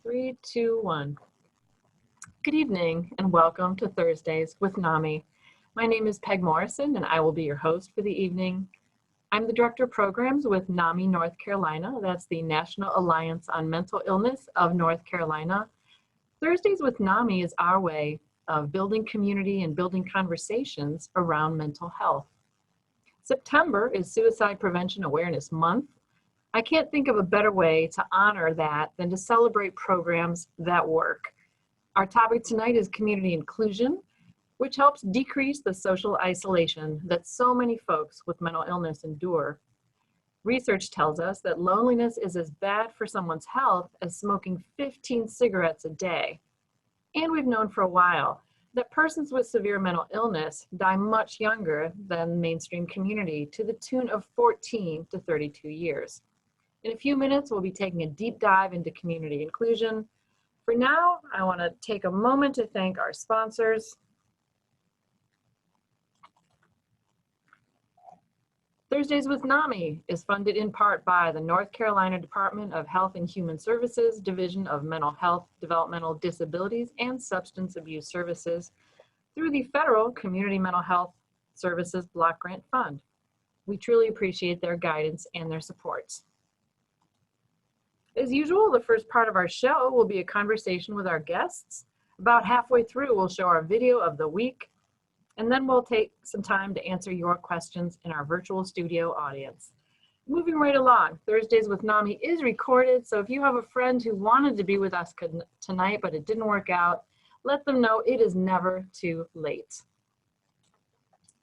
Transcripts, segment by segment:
Three, two, one. Good evening and welcome to Thursdays with Nami. My name is Peg Morrison and I will be your host for the evening. I'm the Director of Programs with Nami, North Carolina. That's the National Alliance on Mental Illness of North Carolina. Thursdays with Nami is our way of building community and building conversations around mental health. September is Suicide Prevention Awareness Month. I can't think of a better way to honor that than to celebrate programs that work. Our topic tonight is community inclusion, which helps decrease the social isolation that so many folks with mental illness endure. Research tells us that loneliness is as bad for someone's health as smoking 15 cigarettes a day. And we've known for a while that persons with severe mental illness die much younger than the mainstream community, to the tune of 14 to 32 years. In a few minutes, we'll be taking a deep dive into community inclusion. For now, I want to take a moment to thank our sponsors. Thursdays with Nami is funded in part by the North Carolina Department of Health and Human Services, Division of Mental Health, Developmental Disabilities, and Substance Abuse Services through the Federal Community Mental Health Services Block Grant Fund. We truly appreciate their guidance and their support. As usual, the first part of our show will be a conversation with our guests. About halfway through, we'll show our video of the week, and then we'll take some time to answer your questions in our virtual studio audience. Moving right along, Thursdays with Nami is recorded, so if you have a friend who wanted to be with us tonight but it didn't work out, let them know it is never too late.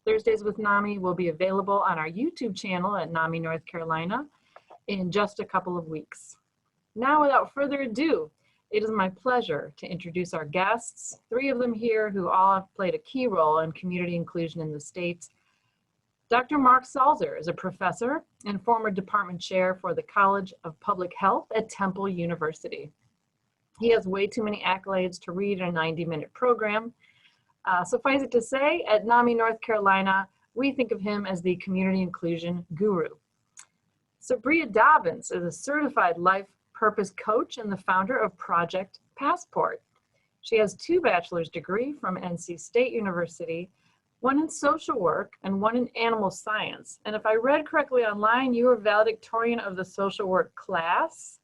Thursdays with Nami will be available on our YouTube channel at Nami, North Carolina in just a couple of weeks. Now, without further ado, it is my pleasure to introduce our guests, three of them here who all have played a key role in community inclusion in the state. Dr. Mark Salzer is a professor and former department chair for the College of Public Health at Temple University. He has way too many accolades to read in a 90-minute program. Suffice it to say, at Nami, North Carolina, we think of him as the community inclusion guru. Sabriya Dobbins is a certified life purpose coach and the founder of Project Passport. She has 2 bachelor's degrees from NC State University, one in social work and one in animal science. And if I read correctly online, you were valedictorian of the social work class.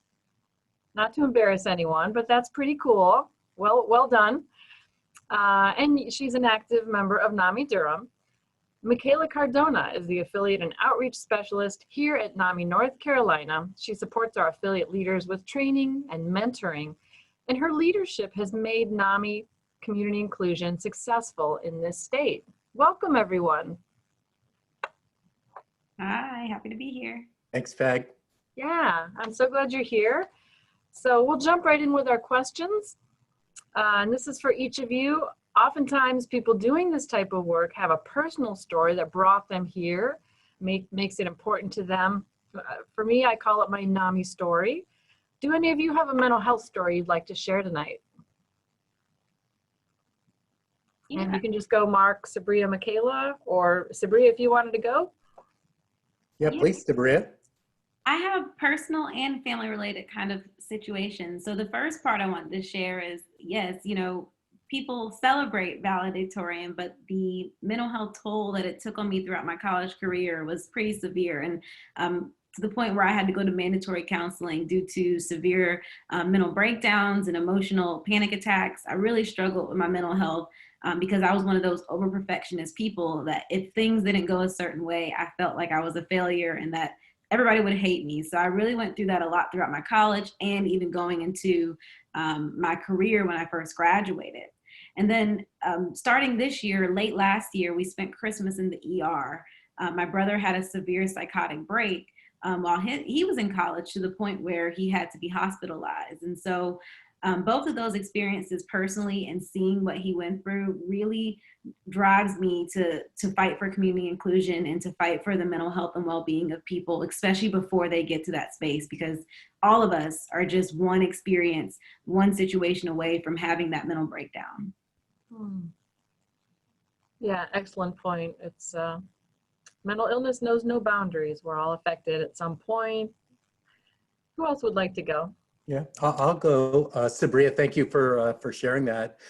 Not to embarrass anyone, but that's pretty cool. Well done. And she's an active member of NAMI Durham. Mikayla Cardona is the affiliate and outreach specialist here at NAMI North Carolina. She supports our affiliate leaders with training and mentoring, and her leadership has made NAMI community inclusion successful in this state. Welcome, everyone. Hi, happy to be here. Thanks, Peg. Yeah, I'm so glad you're here. So we'll jump right in with our questions. And this is for each of you. Oftentimes, people doing this type of work have a personal story that brought them here, makes it important to them. For me, I call it my NAMI story. Do any of you have a mental health story you'd like to share tonight? Yeah. And you can just go Mark, Sabriya, Mikayla, or Sabriya if you wanted to go. Yeah, please, Sabriya. I have a personal and family related kind of situation. So the first part I wanted to share is, yes, people celebrate valedictorian, but the mental health toll that it took on me throughout my college career was pretty severe. And to the point where I had to go to mandatory counseling due to severe mental breakdowns and emotional panic attacks. I really struggled with my mental health because I was one of those over perfectionist people that if things didn't go a certain way, I felt like I was a failure and that everybody would hate me. So I really went through that a lot throughout my college and even going into my career when I first graduated. And then starting this year, late last year, we spent Christmas in the ER. My brother had a severe psychotic break while he was in college, to the point where he had to be hospitalized. And so both of those experiences personally and seeing what he went through really drives me to fight for community inclusion and to fight for the mental health and well-being of people, especially before they get to that space, because all of us are just one experience, one situation away from having that mental breakdown. Yeah, excellent point. It's mental illness knows no boundaries. We're all affected at some point. Who else would like to go? Yeah, I'll go. Sabriya, thank you for sharing that.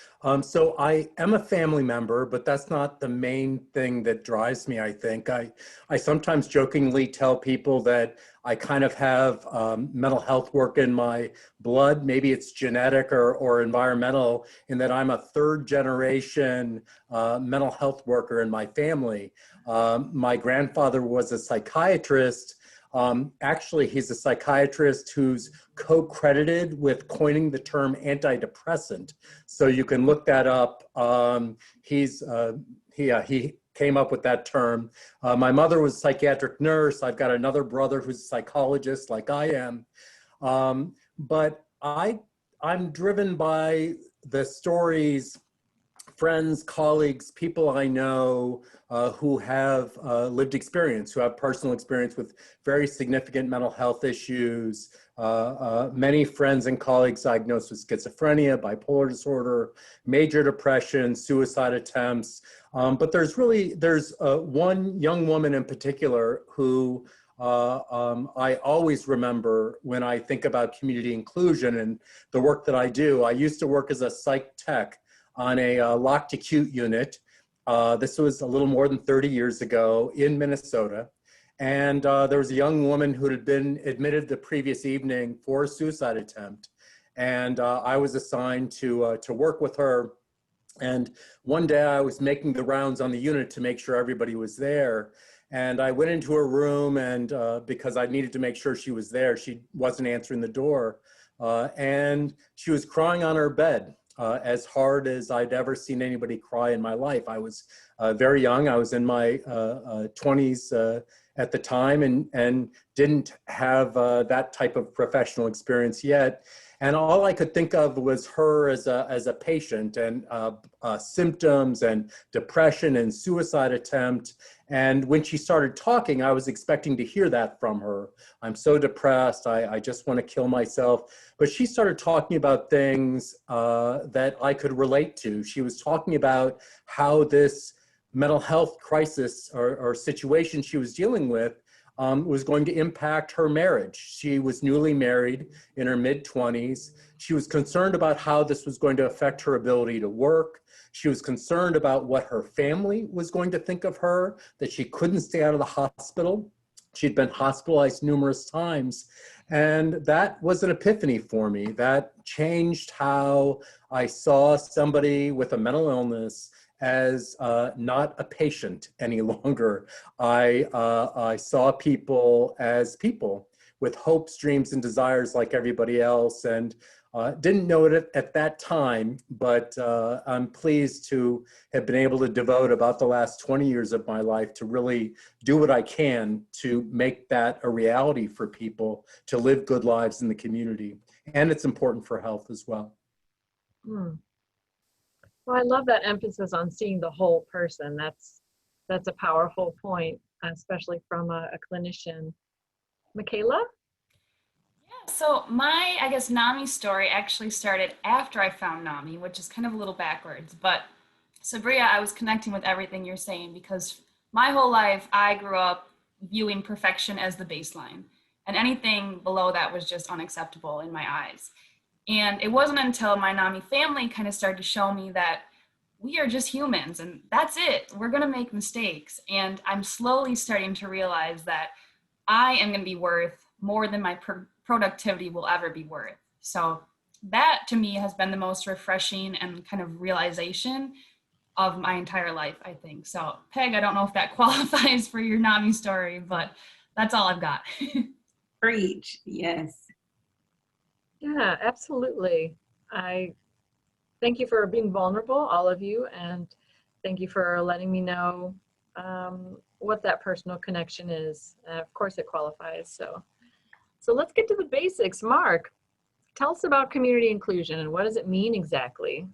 So I am a family member, but that's not the main thing that drives me, I think. I sometimes jokingly tell people that I kind of have mental health work in my blood. Maybe it's genetic or environmental, in that I'm a third generation mental health worker in my family. My grandfather was a psychiatrist. Actually, he's a psychiatrist who's co-credited with coining the term antidepressant. So you can look that up. He came up with that term. My mother was a psychiatric nurse. I've got another brother who's a psychologist like I am. But I'm driven by the stories, friends, colleagues, people I know who have lived experience, who have personal experience with very significant mental health issues. Many friends and colleagues diagnosed with schizophrenia, bipolar disorder, major depression, suicide attempts. But there's one young woman in particular who I always remember when I think about community inclusion and the work that I do. I used to work as a psych tech on a locked acute unit. This was a little more than 30 years ago in Minnesota. And there was a young woman who had been admitted the previous evening for a suicide attempt. And I was assigned to work with her. And one day I was making the rounds on the unit to make sure everybody was there. And I went into her room, and because I needed to make sure she was there, she wasn't answering the door. And she was crying on her bed. As hard as I'd ever seen anybody cry in my life. I was very young. I was in my 20s at the time, and didn't have that type of professional experience yet. And all I could think of was her as a patient, and symptoms and depression and suicide attempt. And when she started talking, I was expecting to hear that from her. I'm so depressed, I just want to kill myself. But she started talking about things that I could relate to. She was talking about how this mental health crisis or situation she was dealing with was going to impact her marriage. She was newly married in her mid-20s. She was concerned about how this was going to affect her ability to work. She was concerned about what her family was going to think of her, that she couldn't stay out of the hospital. She'd been hospitalized numerous times. And that was an epiphany for me. That changed how I saw somebody with a mental illness as not a patient any longer. I saw people as people with hopes, dreams, and desires like everybody else, and didn't know it at that time, but I'm pleased to have been able to devote about the last 20 years of my life to really do what I can to make that a reality for people, to live good lives in the community. And it's important for health as well. Hmm. Well, I love that emphasis on seeing the whole person. That's a powerful point, especially from a clinician. Mikayla? So my, I guess, Nami story actually started after I found Nami, which is kind of a little backwards. But Sabriya, I was connecting with everything you're saying because my whole life I grew up viewing perfection as the baseline, and anything below that was just unacceptable in my eyes. And it wasn't until my Nami family kind of started to show me that we are just humans and that's it. We're going to make mistakes. And I'm slowly starting to realize that I am going to be worth more than my productivity will ever be worth. So that to me has been the most refreshing and kind of realization of my entire life, I think. So Peg, I don't know if that qualifies for your Nami story, but that's all I've got. Preach, yes. Yeah, absolutely. I thank you for being vulnerable, all of you, and thank you for letting me know what that personal connection is. Of course, it qualifies. So let's get to the basics. Mark, tell us about community inclusion and what does it mean exactly?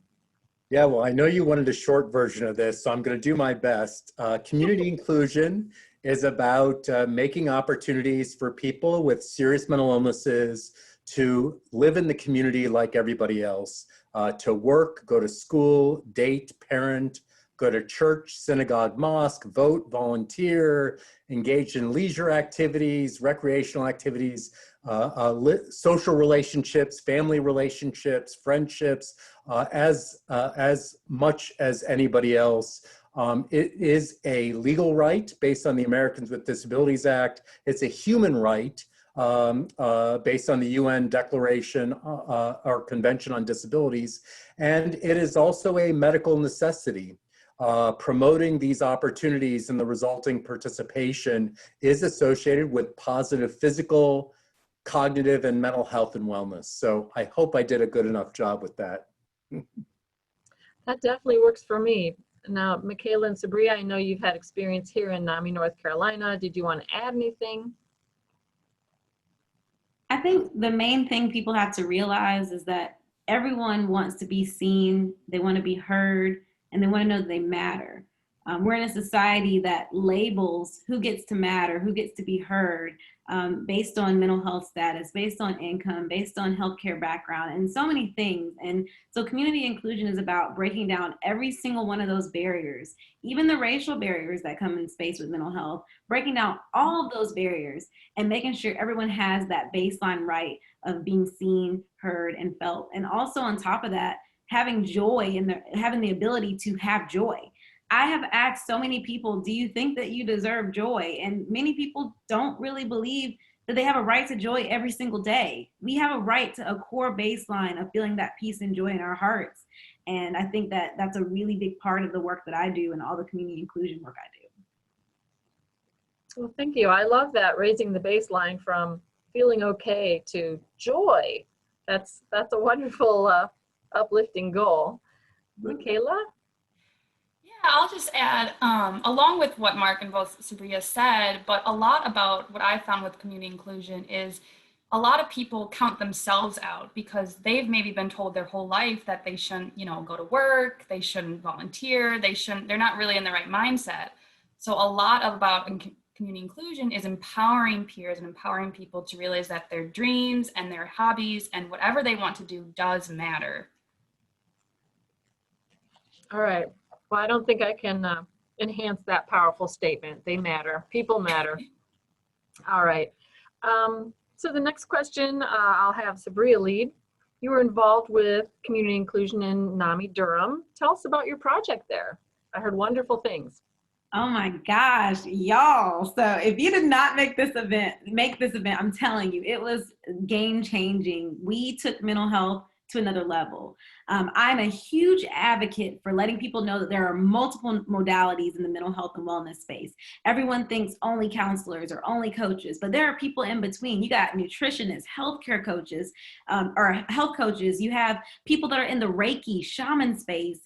Yeah, well, I know you wanted a short version of this, so I'm going to do my best. Community inclusion is about making opportunities for people with serious mental illnesses to live in the community like everybody else, to work, go to school, date, parent, go to church, synagogue, mosque, vote, volunteer, engage in leisure activities, recreational activities, social relationships, family relationships, friendships, as much as anybody else. It is a legal right based on the Americans with Disabilities Act. It's a human right based on the UN Declaration or Convention on Disabilities. And it is also a medical necessity. Promoting these opportunities and the resulting participation is associated with positive physical, cognitive, and mental health and wellness. So I hope I did a good enough job with that. That definitely works for me. Now, Mikayla and Sabriya, I know you've had experience here in Nami, North Carolina. Did you want to add anything? I think the main thing people have to realize is that everyone wants to be seen, they want to be heard, and they want to know that they matter. We're in a society that labels who gets to matter, who gets to be heard, based on mental health status, based on income, based on healthcare background, and so many things. And so community inclusion is about breaking down every single one of those barriers, even the racial barriers that come in space with mental health, breaking down all of those barriers and making sure everyone has that baseline right of being seen, heard, and felt. And also on top of that, having joy and having the ability to have joy. I have asked so many people, do you think that you deserve joy? And many people don't really believe that they have a right to joy every single day. We have a right to a core baseline of feeling that peace and joy in our hearts. And I think that that's a really big part of the work that I do and all the community inclusion work I do. Well, thank you. I love that, raising the baseline from feeling okay to joy. That's a wonderful uplifting goal. Mikayla? Yeah, I'll just add, along with what Mark and both Sabriya said, but a lot about what I found with community inclusion is a lot of people count themselves out because they've maybe been told their whole life that they shouldn't, go to work, they shouldn't volunteer, they're not really in the right mindset. So a lot about community inclusion is empowering peers and empowering people to realize that their dreams and their hobbies and whatever they want to do does matter. All right. Well, I don't think I can enhance that powerful statement. They matter. People matter. All right. So the next question, I'll have Sabriya lead. You were involved with community inclusion in Nami, Durham. Tell us about your project there. I heard wonderful things. Oh my gosh, y'all. So if you did not make this event, I'm telling you, it was game changing. We took mental health to another level. I'm a huge advocate for letting people know that there are multiple modalities in the mental health and wellness space. Everyone thinks only counselors or only coaches, but there are people in between. You got nutritionists, healthcare coaches, or health coaches. You have people that are in the Reiki, shaman space,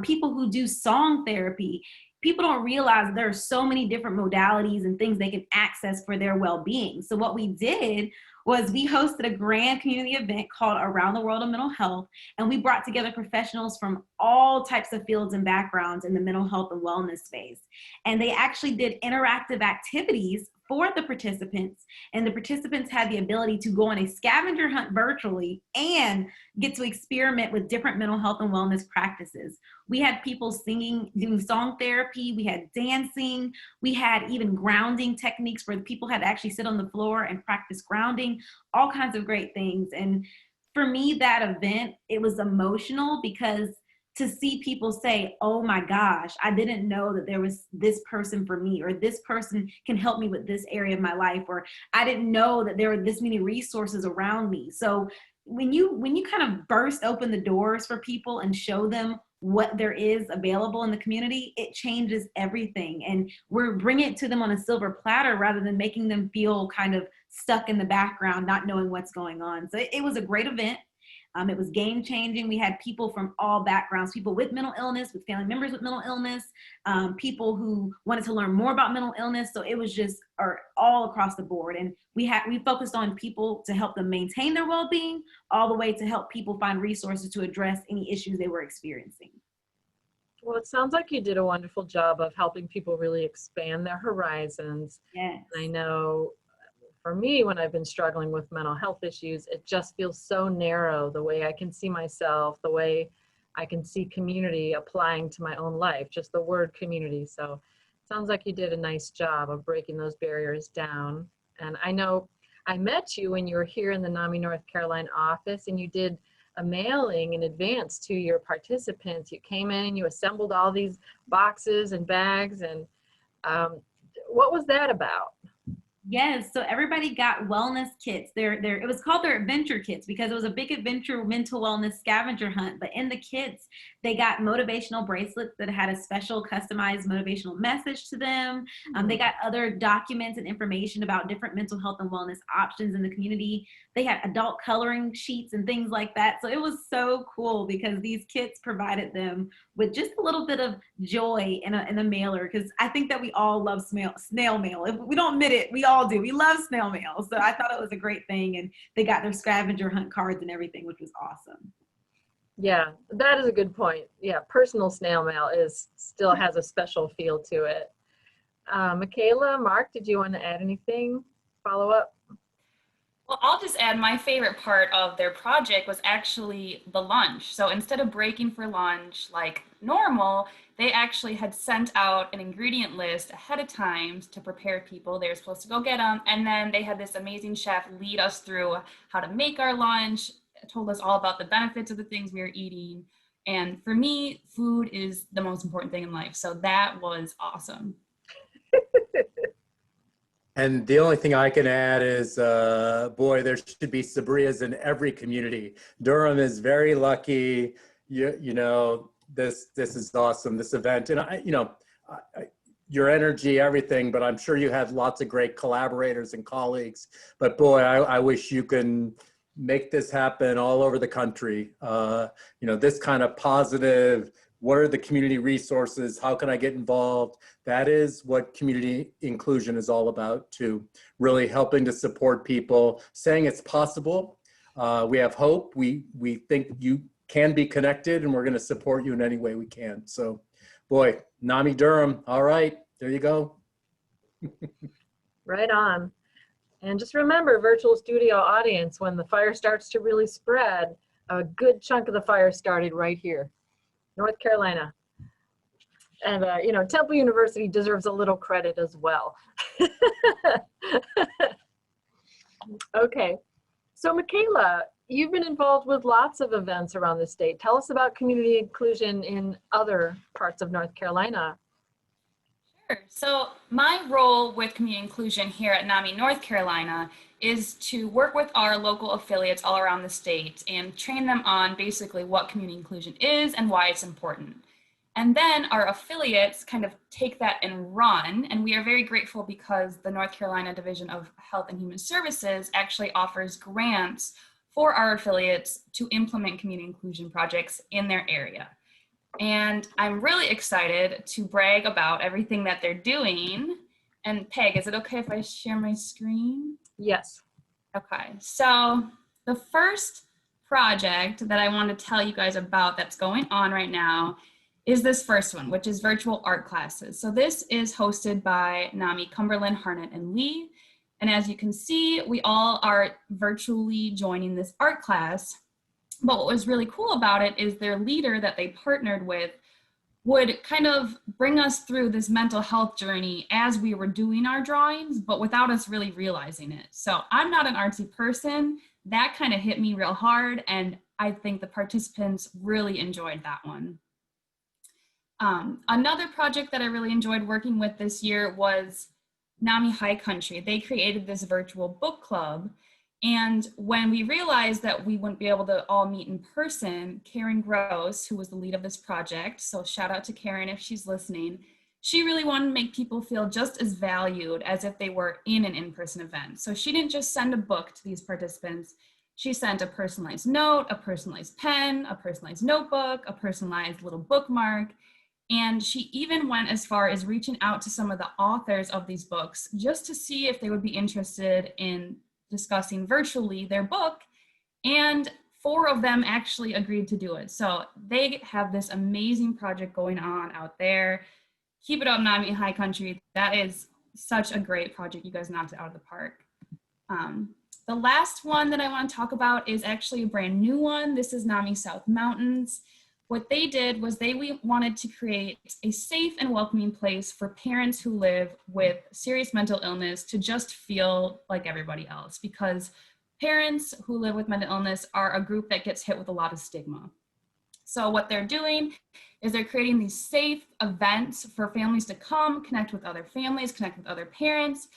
people who do song therapy. People don't realize there are so many different modalities and things they can access for their well-being. So what we did was we hosted a grand community event called Around the World of Mental Health, and we brought together professionals from all types of fields and backgrounds in the mental health and wellness space. And they actually did interactive activities for the participants, and the participants had the ability to go on a scavenger hunt virtually and get to experiment with different mental health and wellness practices. We had people singing, doing song therapy, we had dancing, we had even grounding techniques where people had to actually sit on the floor and practice grounding, all kinds of great things. And for me, that event, it was emotional because to see people say, oh my gosh, I didn't know that there was this person for me, or this person can help me with this area of my life, or I didn't know that there were this many resources around me. So when you kind of burst open the doors for people and show them what there is available in the community, it changes everything. And we're bringing it to them on a silver platter rather than making them feel kind of stuck in the background, not knowing what's going on. So it was a great event. It was game changing. We had people from all backgrounds, people with mental illness, with family members with mental illness, people who wanted to learn more about mental illness. So it was just all across the board. And we focused on people to help them maintain their well-being, all the way to help people find resources to address any issues they were experiencing. Well, it sounds like you did a wonderful job of helping people really expand their horizons. Yes. And I know for me, when I've been struggling with mental health issues, it just feels so narrow, the way I can see myself, the way I can see community applying to my own life, just the word community. So it sounds like you did a nice job of breaking those barriers down. And I know I met you when you were here in the Nami, North Carolina office, and you did a mailing in advance to your participants. You came in and you assembled all these boxes and bags, and what was that about? Yes, so everybody got wellness kits. It was called their adventure kits because it was a big adventure mental wellness scavenger hunt. But in the kits, they got motivational bracelets that had a special customized motivational message to them. They got other documents and information about different mental health and wellness options in the community. They had adult coloring sheets and things like that. So it was so cool because these kits provided them with just a little bit of joy in a mailer, because I think that we all love snail mail. If we don't admit it, we all do. We love snail mail. So I thought it was a great thing, and they got their scavenger hunt cards and everything, which was awesome. Yeah, that is a good point. Yeah, personal snail mail still has a special feel to it. Mikayla, Mark, did you want to add anything? Follow up? Well, I'll just add my favorite part of their project was actually the lunch. So instead of breaking for lunch like normal, they actually had sent out an ingredient list ahead of time to prepare people. They were supposed to go get them. And then they had this amazing chef lead us through how to make our lunch, told us all about the benefits of the things we were eating. And for me, food is the most important thing in life. So that was awesome. And the only thing I can add is, boy, there should be Sabriyas in every community. Durham is very lucky. You know, this is awesome, this event. And your energy, everything, but I'm sure you had lots of great collaborators and colleagues. But boy, I wish you can make this happen all over the country. This kind of positive, what are the community resources? How can I get involved? That is what community inclusion is all about, too. Really helping to support people, saying it's possible. We have hope. We think you can be connected, and we're going to support you in any way we can. So, boy, Nami Durham. All right, there you go. Right on. And just remember, virtual studio audience, when the fire starts to really spread, a good chunk of the fire started right here. North Carolina. And, Temple University deserves a little credit as well. Okay. So, Mikayla, you've been involved with lots of events around the state. Tell us about community inclusion in other parts of North Carolina. Sure. So my role with community inclusion here at NAMI North Carolina is to work with our local affiliates all around the state and train them on basically what community inclusion is and why it's important. And then our affiliates kind of take that and run, and we are very grateful because the North Carolina Division of Health and Human Services actually offers grants for our affiliates to implement community inclusion projects in their area. And I'm really excited to brag about everything that they're doing. And Peg, is it okay if I share my screen? Yes. Okay, so the first project that I want to tell you guys about that's going on right now is this first one, which is virtual art classes. So this is hosted by NAMI Cumberland, Harnett, and Lee. And as you can see, we all are virtually joining this art class. But what was really cool about it is their leader that they partnered with would kind of bring us through this mental health journey as we were doing our drawings, but without us really realizing it. So I'm not an artsy person. That kind of hit me real hard, and I think the participants really enjoyed that one. Another project that I really enjoyed working with this year was NAMI High Country. They created this virtual book club. And when we realized that we wouldn't be able to all meet in person, Karen Gross, who was the lead of this project, so shout out to Karen if she's listening, she really wanted to make people feel just as valued as if they were in an in-person event. So she didn't just send a book to these participants, she sent a personalized note, a personalized pen, a personalized notebook, a personalized little bookmark. And she even went as far as reaching out to some of the authors of these books just to see if they would be interested in discussing virtually their book, and 4 of them actually agreed to do it. So they have this amazing project going on out there. Keep it up, NAMI High Country. That is such a great project. You guys knocked it out of the park. The last one that I want to talk about is actually a brand new one. This is NAMI South Mountains, what they did was we wanted to create a safe and welcoming place for parents who live with serious mental illness to just feel like everybody else, because parents who live with mental illness are a group that gets hit with a lot of stigma. So what they're doing is they're creating these safe events for families to come, connect with other families, connect with other parents,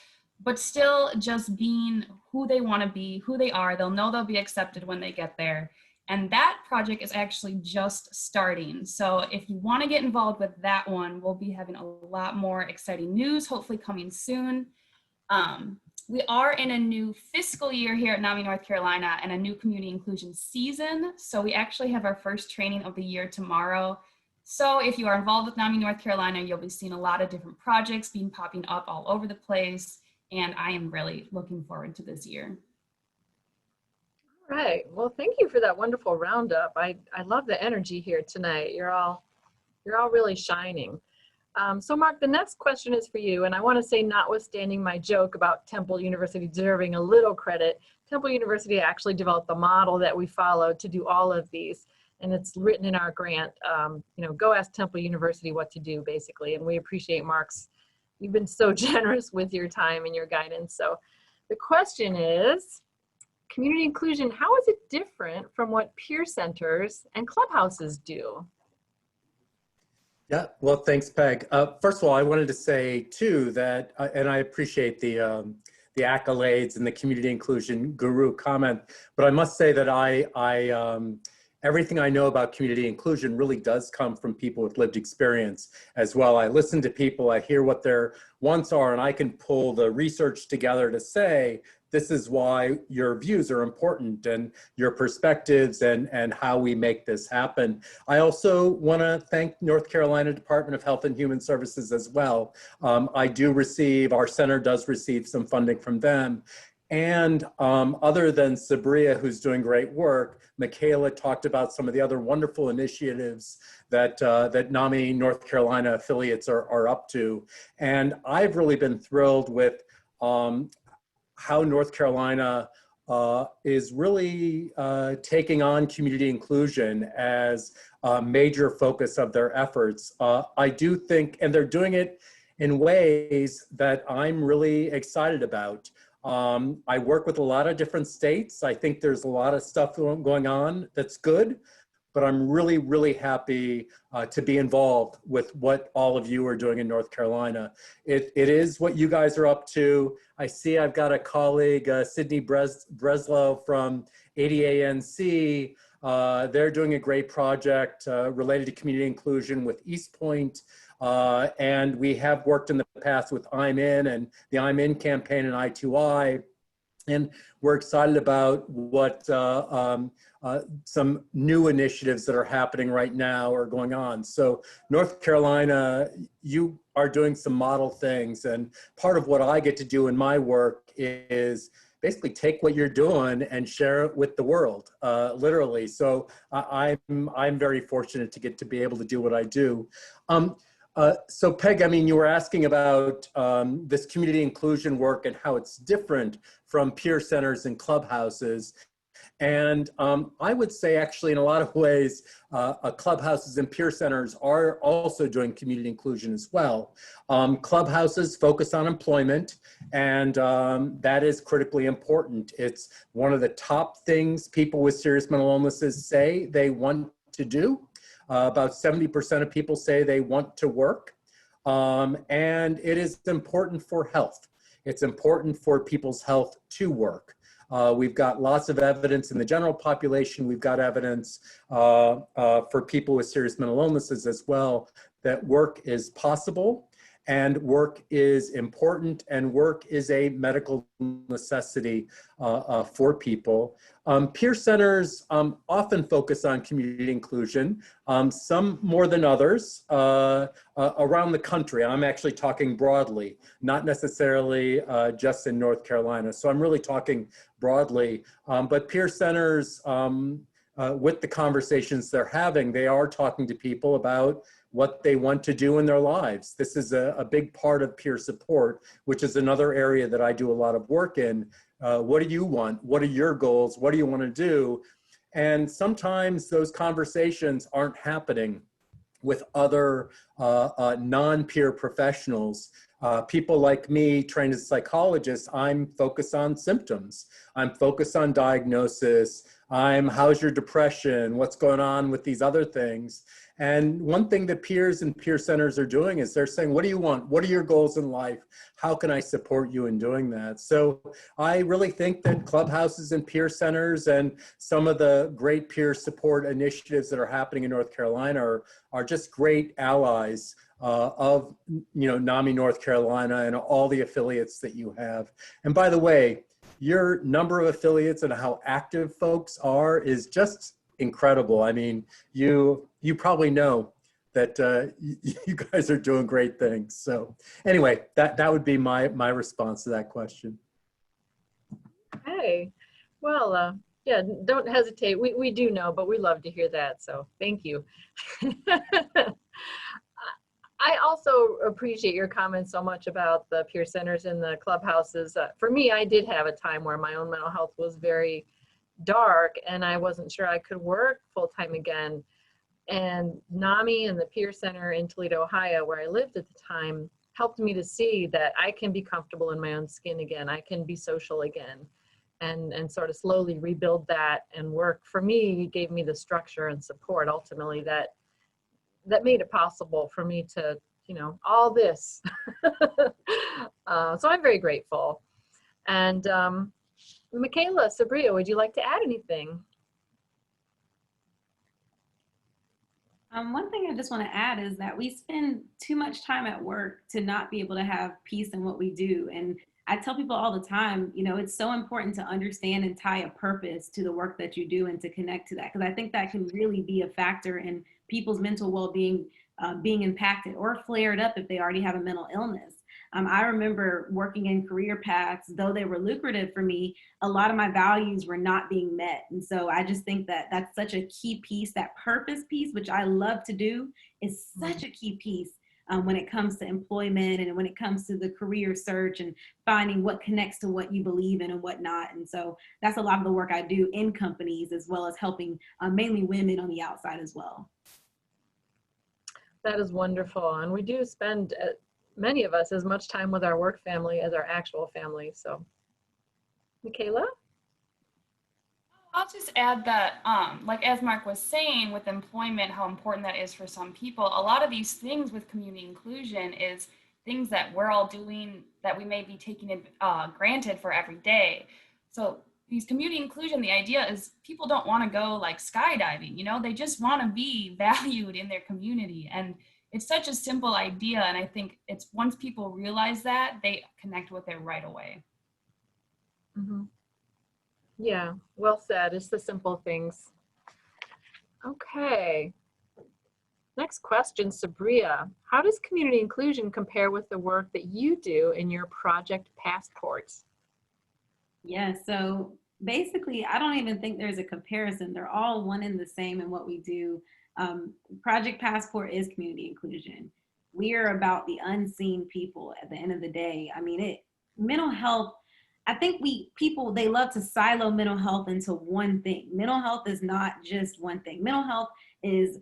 but still just being who they want to be, who they are. They'll know they'll be accepted when they get there. And that project is actually just starting. So if you want to get involved with that one, we'll be having a lot more exciting news, hopefully coming soon. We are in a new fiscal year here at Nami, North Carolina, and a new community inclusion season. So we actually have our first training of the year tomorrow. So if you are involved with Nami, North Carolina, you'll be seeing a lot of different projects popping up all over the place. And I am really looking forward to this year. All right. Well, thank you for that wonderful roundup. I love the energy here tonight. You're all really shining. So Mark, the next question is for you. And I want to say, notwithstanding my joke about Temple University deserving a little credit, Temple University actually developed the model that we followed to do all of these. And it's written in our grant, go ask Temple University what to do, basically. And we appreciate you've been so generous with your time and your guidance. So the question is, community inclusion, how is it different from what peer centers and clubhouses do? Yeah, well, thanks, Peg. First of all, I wanted to say too that, and I appreciate the accolades and the community inclusion guru comment, but I must say that everything I know about community inclusion really does come from people with lived experience as well. I listen to people, I hear what their wants are, and I can pull the research together to say, this is why your views are important and your perspectives and how we make this happen. I also want to thank North Carolina Department of Health and Human Services as well. Our center does receive some funding from them. And other than Sabriya, who's doing great work, Mikayla talked about some of the other wonderful initiatives that NAMI North Carolina affiliates are up to. And I've really been thrilled with how North Carolina is really taking on community inclusion as a major focus of their efforts. I do think, and they're doing it in ways that I'm really excited about. I work with a lot of different states. I think there's a lot of stuff going on that's good, but I'm really, really happy to be involved with what all of you are doing in North Carolina. It is what you guys are up to. I see I've got a colleague, Sydney Breslow from ADANC. They're doing a great project related to community inclusion with East Point. And we have worked in the past with I'm In and the I'm In campaign and I2I. And we're excited about what some new initiatives that are happening right now are going on. So North Carolina, you are doing some model things. And part of what I get to do in my work is basically take what you're doing and share it with the world, literally. So I'm very fortunate to get to be able to do what I do. So Peg, I mean, you were asking about this community inclusion work and how it's different from peer centers and clubhouses. And I would say actually in a lot of ways, clubhouses and peer centers are also doing community inclusion as well. Clubhouses focus on employment, and that is critically important. It's one of the top things people with serious mental illnesses say they want to do. About 70% of people say they want to work, and it is important for health. It's important for people's health to work. We've got lots of evidence in the general population. We've got evidence for people with serious mental illnesses as well, that work is possible and work is important and work is a medical necessity for people. Peer centers often focus on community inclusion, some more than others around the country. I'm actually talking broadly, not necessarily just in North Carolina. So I'm really talking broadly, but peer centers, with the conversations they're having, they are talking to people about what they want to do in their lives. This is a big part of peer support, which is another area that I do a lot of work in. What do you want? What are your goals? What do you want to do? And sometimes those conversations aren't happening with other non-peer professionals. People like me, trained as a psychologist, I'm focused on symptoms. I'm focused on diagnosis. How's your depression? What's going on with these other things? And one thing that peers and peer centers are doing is they're saying, what do you want? What are your goals in life? How can I support you in doing that? So I really think that clubhouses and peer centers and some of the great peer support initiatives that are happening in North Carolina are just great allies of NAMI North Carolina and all the affiliates that you have. And by the way, your number of affiliates and how active folks are is just incredible. I mean, you probably know that you guys are doing great things. So anyway, that would be my response to that question. Hey, well, yeah, don't hesitate. We do know, but we love to hear that. So thank you. I also appreciate your comments so much about the peer centers and the clubhouses. For me, I did have a time where my own mental health was very dark and I wasn't sure I could work full-time again. And NAMI and the peer center in Toledo, Ohio, where I lived at the time, helped me to see that I can be comfortable in my own skin again. I can be social again, and sort of slowly rebuild that and work. For me, gave me the structure and support ultimately that made it possible for me to, all this. So I'm very grateful. And Mikayla, Sabriya, would you like to add anything? One thing I just want to add is that we spend too much time at work to not be able to have peace in what we do. And I tell people all the time, it's so important to understand and tie a purpose to the work that you do and to connect to that. Because I think that can really be a factor in people's mental well-being being impacted or flared up if they already have a mental illness. I remember working in career paths, though they were lucrative for me, a lot of my values were not being met. And so I just think that that's such a key piece, that purpose piece, which I love to do, is such a key piece when it comes to employment and when it comes to the career search and finding what connects to what you believe in and what not. And so that's a lot of the work I do in companies, as well as helping mainly women on the outside as well. That is wonderful. And we do spend, many of us, as much time with our work family as our actual family. So, Mikayla? I'll just add that, like as Mark was saying, with employment, how important that is for some people. A lot of these things with community inclusion is things that we're all doing that we may be taking granted for every day. So these community inclusion, the idea is people don't want to go like skydiving, they just want to be valued in their community. And it's such a simple idea. And I think it's once people realize that, they connect with it right away. Mm-hmm. Yeah, well said. It's the simple things. Okay. Next question, Sabriya. How does community inclusion compare with the work that you do in your project passports? Yeah, so basically, I don't even think there's a comparison. They're all one and the same in what we do. Project Passport is community inclusion. We are about the unseen people at the end of the day. I mean, mental health, I think they love to silo mental health into one thing. Mental health is not just one thing. Mental health is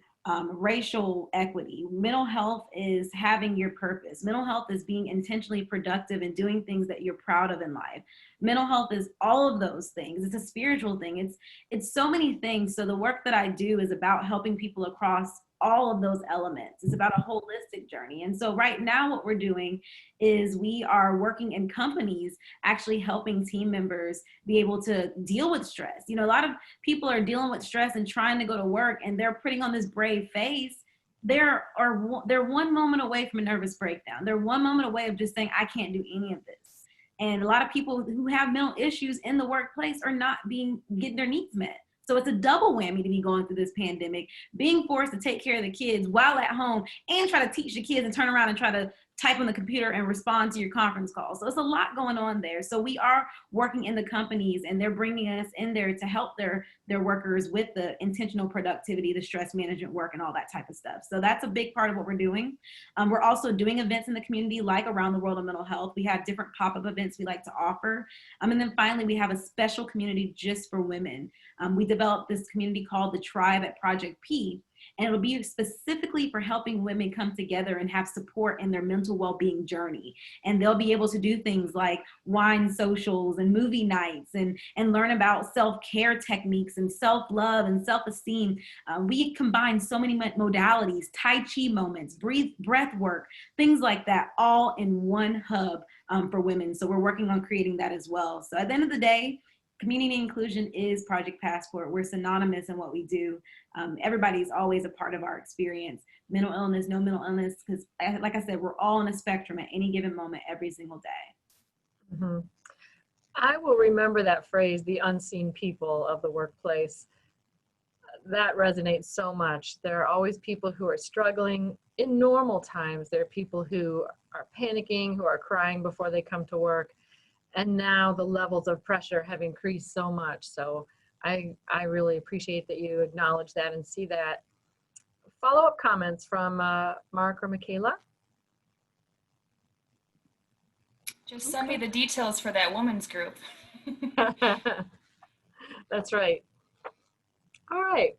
racial equity. Mental health is having your purpose. Mental health is being intentionally productive and doing things that you're proud of in life. Mental health is all of those things. It's a spiritual thing. It's so many things. So the work that I do is about helping people across all of those elements. It's about a holistic journey. And so right now what we're doing is we are working in companies, actually helping team members be able to deal with stress. A lot of people are dealing with stress and trying to go to work, and they're putting on this brave face. They're one moment away from a nervous breakdown. They're one moment away of just saying, I can't do any of this. And a lot of people who have mental issues in the workplace are not getting their needs met. So it's a double whammy to be going through this pandemic, being forced to take care of the kids while at home and try to teach the kids and turn around and try to type on the computer and respond to your conference call. So it's a lot going on there. So we are working in the companies, and they're bringing us in there to help their workers with the intentional productivity, the stress management work, and all that type of stuff. So that's a big part of what we're doing. We're also doing events in the community, like Around the World of Mental Health. We have different pop-up events we like to offer. And then finally, we have a special community just for women. We developed this community called the Tribe at Project P, and it'll be specifically for helping women come together and have support in their mental well-being journey. And they'll be able to do things like wine socials and movie nights, and learn about self-care techniques and self-love and self-esteem. We combine so many modalities, Tai Chi moments, breath work, things like that, all in one hub for women. So we're working on creating that as well. So at the end of the day, community inclusion is Project Passport. We're synonymous in what we do. Everybody's always a part of our experience. Mental illness, no mental illness, because like I said, we're all on a spectrum at any given moment, every single day. Mm-hmm. I will remember that phrase, the unseen people of the workplace. That resonates so much. There are always people who are struggling in normal times. There are people who are panicking, who are crying before they come to work. And now the levels of pressure have increased so much. So I really appreciate that you acknowledge that and see that. Follow-up comments from Mark or Mikayla? Just send me the details for that women's group. That's right. All right.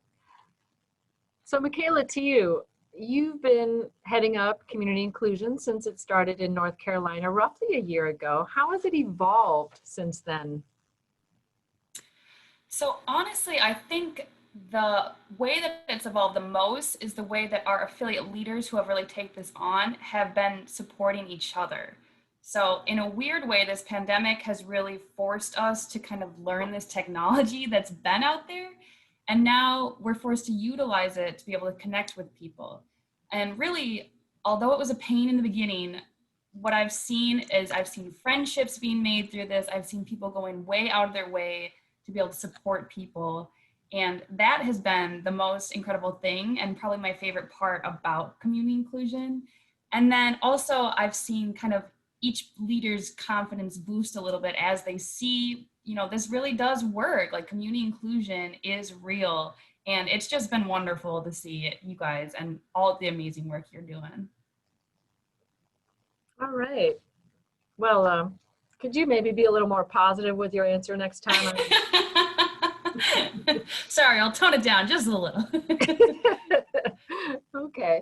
So Mikayla, to you, you've been heading up community inclusion since it started in North Carolina roughly a year ago. How has it evolved since then? So honestly, I think the way that it's evolved the most is the way that our affiliate leaders who have really taken this on have been supporting each other. So in a weird way, this pandemic has really forced us to kind of learn this technology that's been out there. And now we're forced to utilize it to be able to connect with people. And really, although it was a pain in the beginning, what I've seen is I've seen friendships being made through this. I've seen people going way out of their way to be able to support people. And that has been the most incredible thing, and probably my favorite part about community inclusion. And then also I've seen kind of each leader's confidence boost a little bit as they see, this really does work. Like, community inclusion is real. And it's just been wonderful to see you guys and all the amazing work you're doing. All right. Well, could you maybe be a little more positive with your answer next time? Sorry, I'll tone it down just a little. Okay.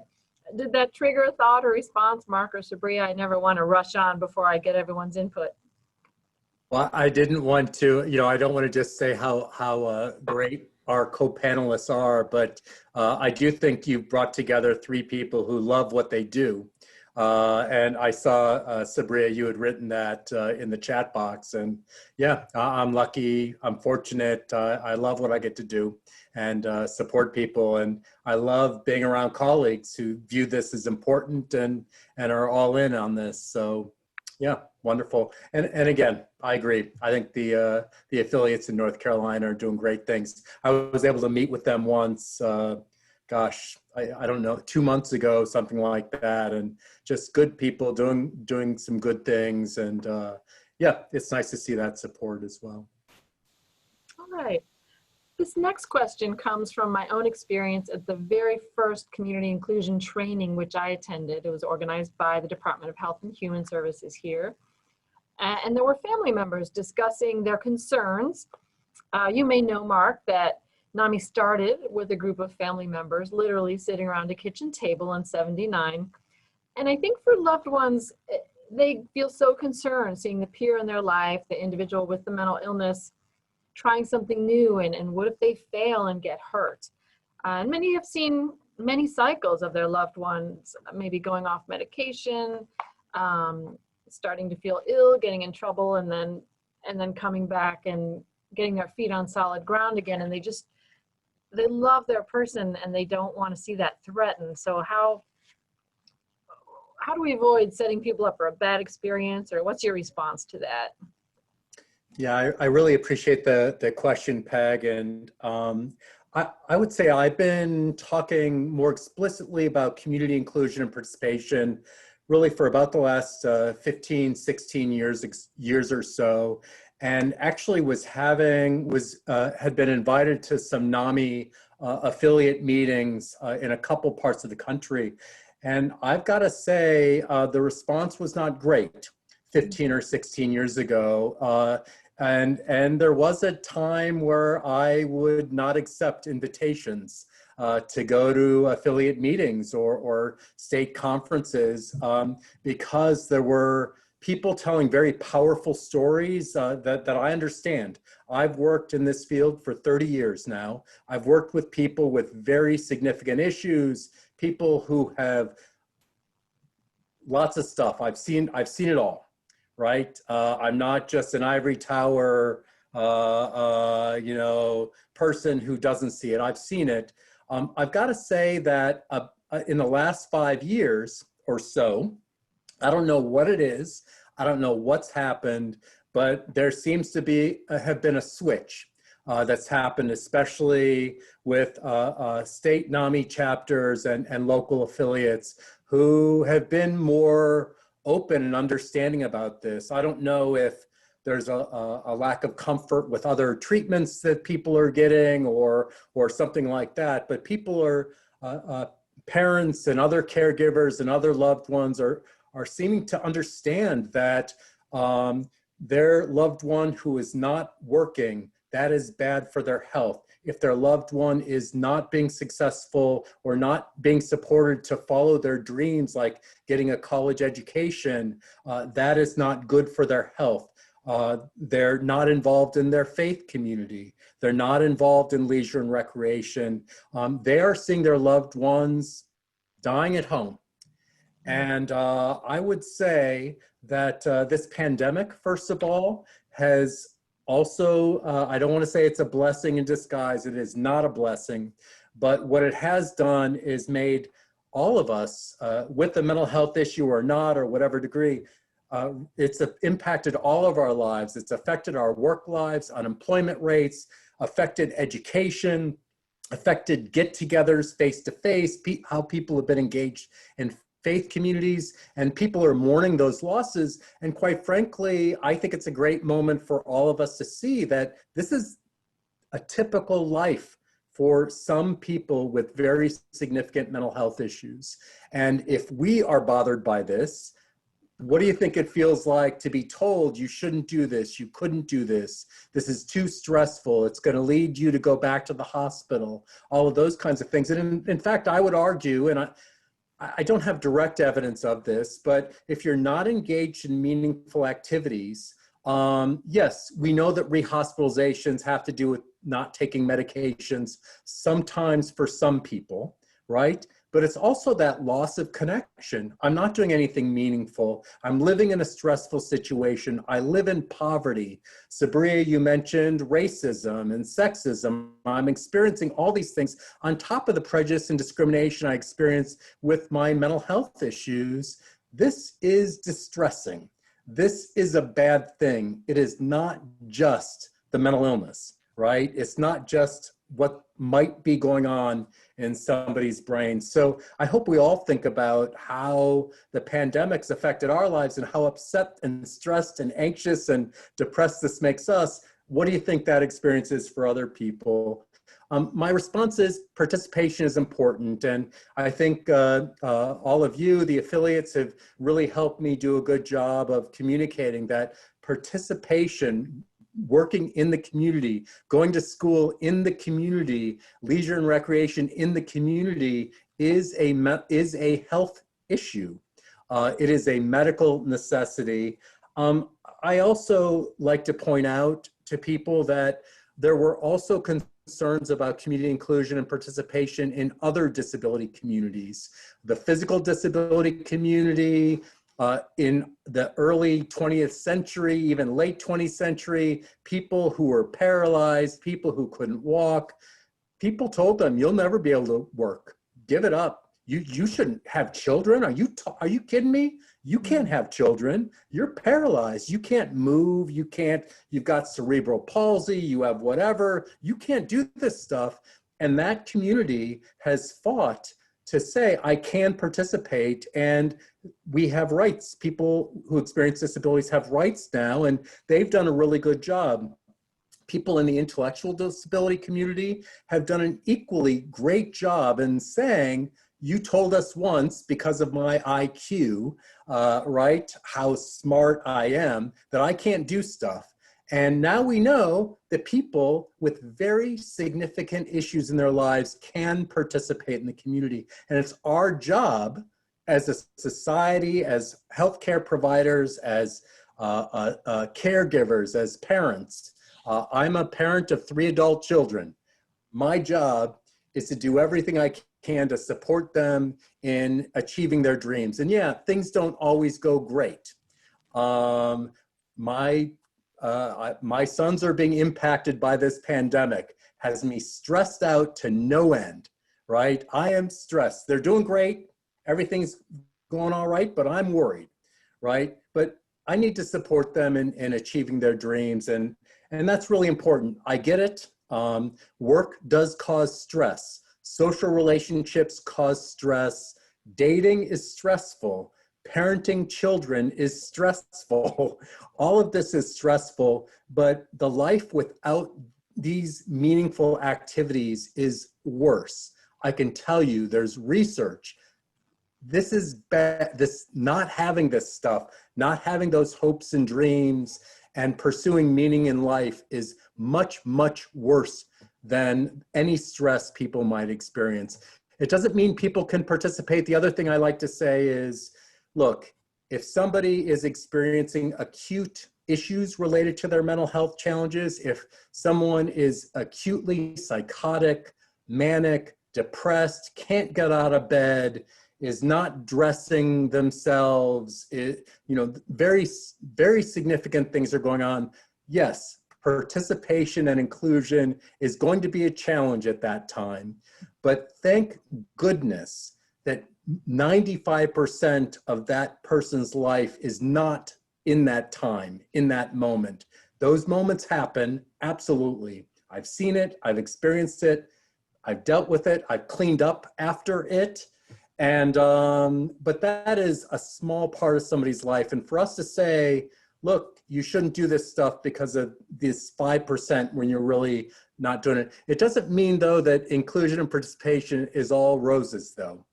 Did that trigger a thought or response, Mark or Sabriya? I never want to rush on before I get everyone's input. Well, I didn't want to, I don't want to just say how great our co-panelists are, but I do think you've brought together three people who love what they do. And I saw, Sabriya, you had written that in the chat box. And yeah, I'm lucky, I'm fortunate. I love what I get to do and support people. And I love being around colleagues who view this as important and are all in on this. So yeah, wonderful. And again, I agree. I think the affiliates in North Carolina are doing great things. I was able to meet with them once, gosh, I don't know, 2 months ago, something like that. And just good people doing some good things. And yeah, it's nice to see that support as well. All right. This next question comes from my own experience at the very first community inclusion training which I attended. It was organized by the Department of Health and Human Services here. And there were family members discussing their concerns. You may know, Mark, that Nami started with a group of family members literally sitting around a kitchen table on 79. And I think for loved ones, they feel so concerned seeing the peer in their life, the individual with the mental illness, trying something new, and what if they fail and get hurt? And many have seen many cycles of their loved ones, maybe going off medication, starting to feel ill, getting in trouble, and then coming back and getting their feet on solid ground again. And they love their person and they don't want to see that threatened. So how do we avoid setting people up for a bad experience, or what's your response to that? Yeah, I really appreciate the question, Peg. And I would say I've been talking more explicitly about community inclusion and participation really for about the last 15, 16 years or so, and actually had been invited to some NAMI affiliate meetings in a couple parts of the country. And I've got to say, the response was not great 15 or 16 years ago. And there was a time where I would not accept invitations to go to affiliate meetings or state conferences because there were people telling very powerful stories that I understand. I've worked in this field for 30 years now. I've worked with people with very significant issues, people who have lots of stuff. I've seen it all, right? I'm not just an ivory tower, person who doesn't see it. I've seen it. I've got to say that in the last 5 years or so, I don't know what it is. I don't know what's happened, but there seems to have been a switch that's happened, especially with state NAMI chapters and local affiliates who have been more open and understanding about this. I don't know if there's a lack of comfort with other treatments that people are getting or something like that, but people are, parents and other caregivers and other loved ones are seeming to understand that their loved one who is not working, that is bad for their health. If their loved one is not being successful or not being supported to follow their dreams, like getting a college education, that is not good for their health. They're not involved in their faith community. They're not involved in leisure and recreation. They are seeing their loved ones dying at home. And I would say that this pandemic, first of all, has also, I don't want to say it's a blessing in disguise. It is not a blessing. But what it has done is made all of us, with a mental health issue or not, or whatever degree, it's impacted all of our lives. It's affected our work lives, unemployment rates, affected education, affected get-togethers face-to-face, how people have been engaged in faith communities, and people are mourning those losses. And quite frankly, I think it's a great moment for all of us to see that this is a typical life for some people with very significant mental health issues. And if we are bothered by this, what do you think it feels like to be told you shouldn't do this, you couldn't do this, this is too stressful, it's going to lead you to go back to the hospital, all of those kinds of things. And in fact, I would argue, and I don't have direct evidence of this, but if you're not engaged in meaningful activities, yes, we know that rehospitalizations have to do with not taking medications, sometimes for some people, right? But it's also that loss of connection. I'm not doing anything meaningful. I'm living in a stressful situation. I live in poverty. Sabriya, you mentioned racism and sexism. I'm experiencing all these things on top of the prejudice and discrimination I experience with my mental health issues. This is distressing. This is a bad thing. It is not just the mental illness, right? It's not just what might be going on in somebody's brain. So I hope we all think about how the pandemic's affected our lives and how upset and stressed and anxious and depressed this makes us. What do you think that experience is for other people? My response is participation is important. And I think all of you, the affiliates, have really helped me do a good job of communicating that participation, working in the community, going to school in the community, leisure and recreation in the community is a health issue. It is a medical necessity. I also like to point out to people that there were also concerns about community inclusion and participation in other disability communities. The physical disability community, in the early 20th century, even late 20th century, people who were paralyzed, people who couldn't walk, people told them, you'll never be able to work. Give it up. You shouldn't have children. Are you kidding me? You can't have children. You're paralyzed. You can't move. You've got cerebral palsy. You have whatever. You can't do this stuff. And that community has fought to say, I can participate and we have rights. People who experience disabilities have rights now, and they've done a really good job. People in the intellectual disability community have done an equally great job in saying, you told us once because of my IQ, right, how smart I am, that I can't do stuff. And now we know that people with very significant issues in their lives can participate in the community. And it's our job as a society, as healthcare providers, as caregivers, as parents. I'm a parent of 3 adult children. My job is to do everything I can to support them in achieving their dreams. And yeah, things don't always go great. My sons are being impacted by this pandemic, has me stressed out to no end, right? I am stressed. They're doing great. Everything's going all right, but I'm worried, right? But I need to support them in achieving their dreams. And that's really important. I get it. Work does cause stress. Social relationships cause stress. Dating is stressful. Parenting children is stressful. All of this is stressful, but the life without these meaningful activities is worse. I can tell you there's research. This is bad. This not having this stuff, not having those hopes and dreams and pursuing meaning in life is much, much worse than any stress people might experience. It doesn't mean people can participate. The other thing I like to say is, look, if somebody is experiencing acute issues related to their mental health challenges, if someone is acutely psychotic, manic, depressed, can't get out of bed, is not dressing themselves, very, very significant things are going on. Yes, participation and inclusion is going to be a challenge at that time, but thank goodness that 95% of that person's life is not in that time, in that moment. Those moments happen, absolutely. I've seen it, I've experienced it, I've dealt with it, I've cleaned up after it. And, but that is a small part of somebody's life. And for us to say, look, you shouldn't do this stuff because of this 5% when you're really not doing it. It doesn't mean though that inclusion and participation is all roses though.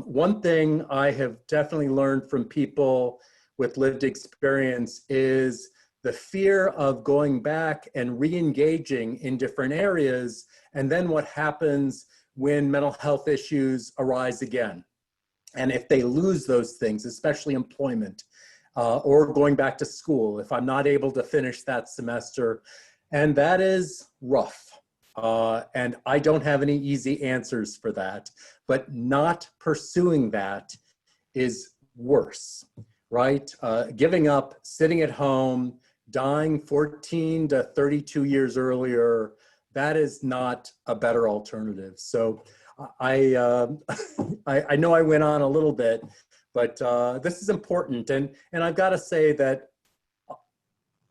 One thing I have definitely learned from people with lived experience is the fear of going back and re-engaging in different areas, and then what happens when mental health issues arise again. And if they lose those things, especially employment, or going back to school, if I'm not able to finish that semester, and that is rough. And I don't have any easy answers for that, but not pursuing that is worse, right? Giving up, sitting at home, dying 14 to 32 years earlier, that is not a better alternative. So I know I went on a little bit, but this is important. And I've got to say that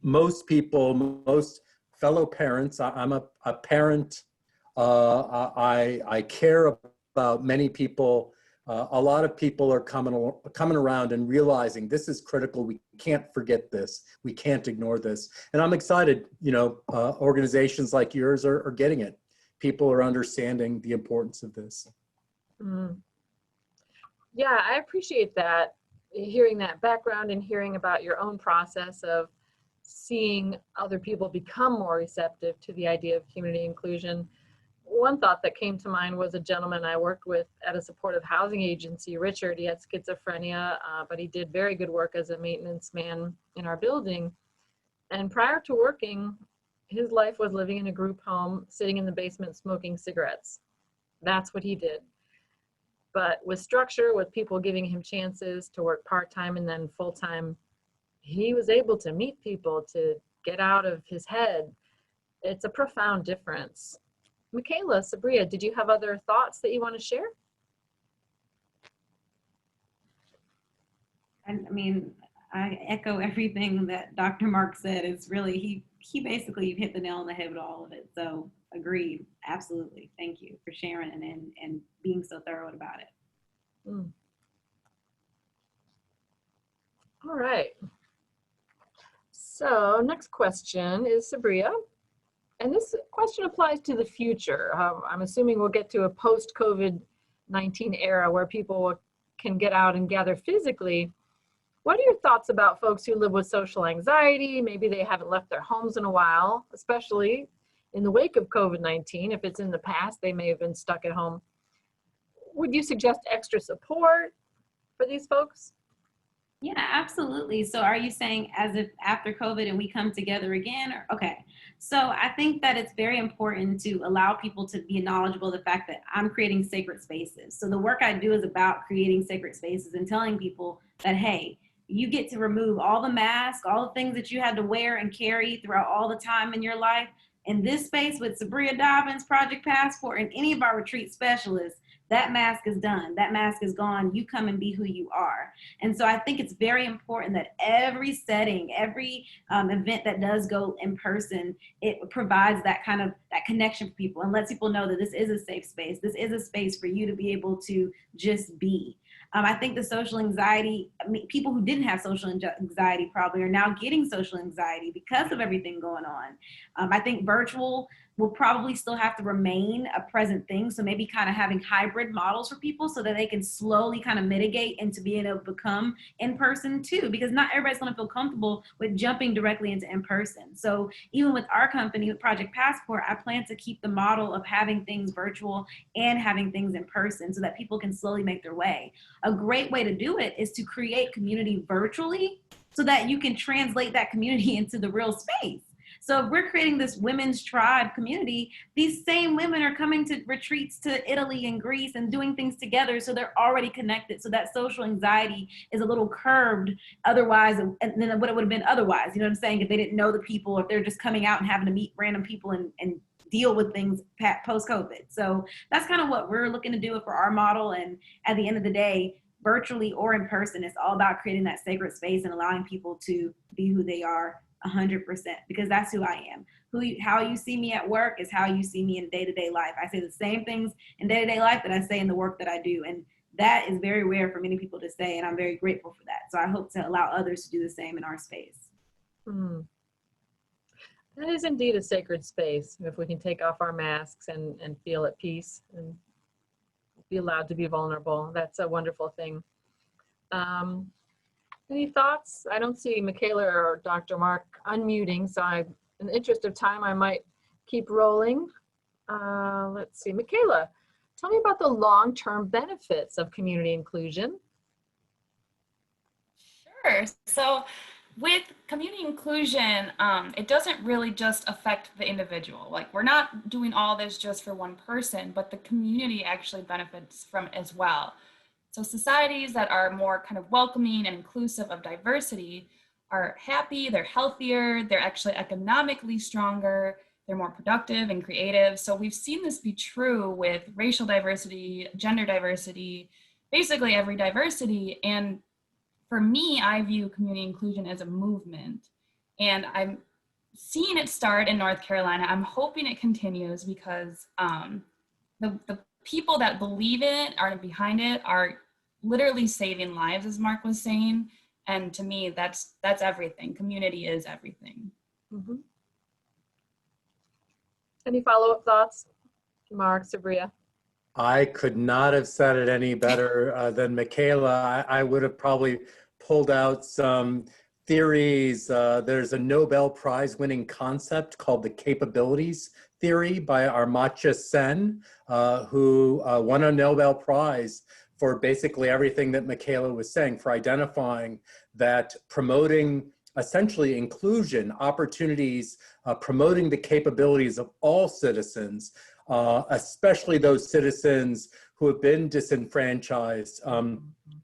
most people, most fellow parents, I'm a parent, I care about many people. A lot of people are coming around and realizing this is critical. We can't forget this. We can't ignore this. And I'm excited, organizations like yours are getting it. People are understanding the importance of this. Mm. Yeah, I appreciate that, hearing that background and hearing about your own process of seeing other people become more receptive to the idea of community inclusion. One thought that came to mind was a gentleman I worked with at a supportive housing agency, Richard. He had schizophrenia, but he did very good work as a maintenance man in our building. And prior to working, his life was living in a group home, sitting in the basement, smoking cigarettes. That's what he did. But with structure, with people giving him chances to work part-time and then full-time, he was able to meet people, to get out of his head. It's a profound difference. Mikayla, Sabriya, did you have other thoughts that you want to share? I mean, I echo everything that Dr. Mark said. It's really, he basically hit the nail on the head with all of it. So agreed. Absolutely. Thank you for sharing and being so thorough about it. Mm. All right. So next question is Sabriya. And this question applies to the future. I'm assuming we'll get to a post-COVID-19 era where people can get out and gather physically. What are your thoughts about folks who live with social anxiety? Maybe they haven't left their homes in a while, especially in the wake of COVID-19. If it's in the past, they may have been stuck at home. Would you suggest extra support for these folks? Yeah, absolutely. So are you saying as if after COVID and we come together again? Or, okay. So I think that it's very important to allow people to be knowledgeable of the fact that I'm creating sacred spaces. So the work I do is about creating sacred spaces and telling people that, hey, you get to remove all the masks, all the things that you had to wear and carry throughout all the time in your life. In this space with Sabriya Dobbins, Project Passport, and any of our retreat specialists, that mask is done. That mask is gone. You come and be who you are. And so I think it's very important that every setting, every event that does go in person, it provides that kind of that connection for people and lets people know that this is a safe space. This is a space for you to be able to just be. I think the social anxiety, people who didn't have social anxiety probably are now getting social anxiety because of everything going on. I think virtual will probably still have to remain a present thing. So maybe kind of having hybrid models for people so that they can slowly kind of mitigate into being able to become in person too, because not everybody's going to feel comfortable with jumping directly into in person. So even with our company, with Project Passport, I plan to keep the model of having things virtual and having things in person so that people can slowly make their way. A great way to do it is to create community virtually so that you can translate that community into the real space. So if we're creating this women's tribe community, these same women are coming to retreats to Italy and Greece and doing things together. So they're already connected. So that social anxiety is a little curbed otherwise than what it would have been otherwise. You know what I'm saying? If they didn't know the people, if they're just coming out and having to meet random people and deal with things post-COVID. So that's kind of what we're looking to do for our model. And at the end of the day, virtually or in person, it's all about creating that sacred space and allowing people to be who they are 100%, because that's who I am. How you see me at work is how you see me in day-to-day life. I say the same things in day-to-day life that I say in the work that I do. And that is very rare for many people to say, and I'm very grateful for that. So I hope to allow others to do the same in our space. That is indeed a sacred space. If we can take off our masks and feel at peace and be allowed to be vulnerable, that's a wonderful thing. Any thoughts? I don't see Mikayla or Dr. Mark unmuting, so in the interest of time, I might keep rolling. Let's see, Mikayla, tell me about the long-term benefits of community inclusion. Sure. So with community inclusion, it doesn't really just affect the individual. Like, we're not doing all this just for one person, but the community actually benefits from it as well. So societies that are more kind of welcoming and inclusive of diversity are happy, they're healthier, they're actually economically stronger, they're more productive and creative. So we've seen this be true with racial diversity, gender diversity, basically every diversity. And for me, I view community inclusion as a movement. And I'm seeing it start in North Carolina. I'm hoping it continues because the people that believe in it, are behind it, are literally saving lives, as Mark was saying. And to me, that's everything. Community is everything. Mm-hmm. Any follow-up thoughts, Mark, Sabriya? I could not have said it any better than Mikayla. I would have probably pulled out some theories. There's a Nobel Prize winning concept called the capabilities theory by Amartya Sen, who won a Nobel Prize for basically everything that Mikayla was saying, for identifying that promoting essentially inclusion, opportunities, promoting the capabilities of all citizens, especially those citizens who have been disenfranchised,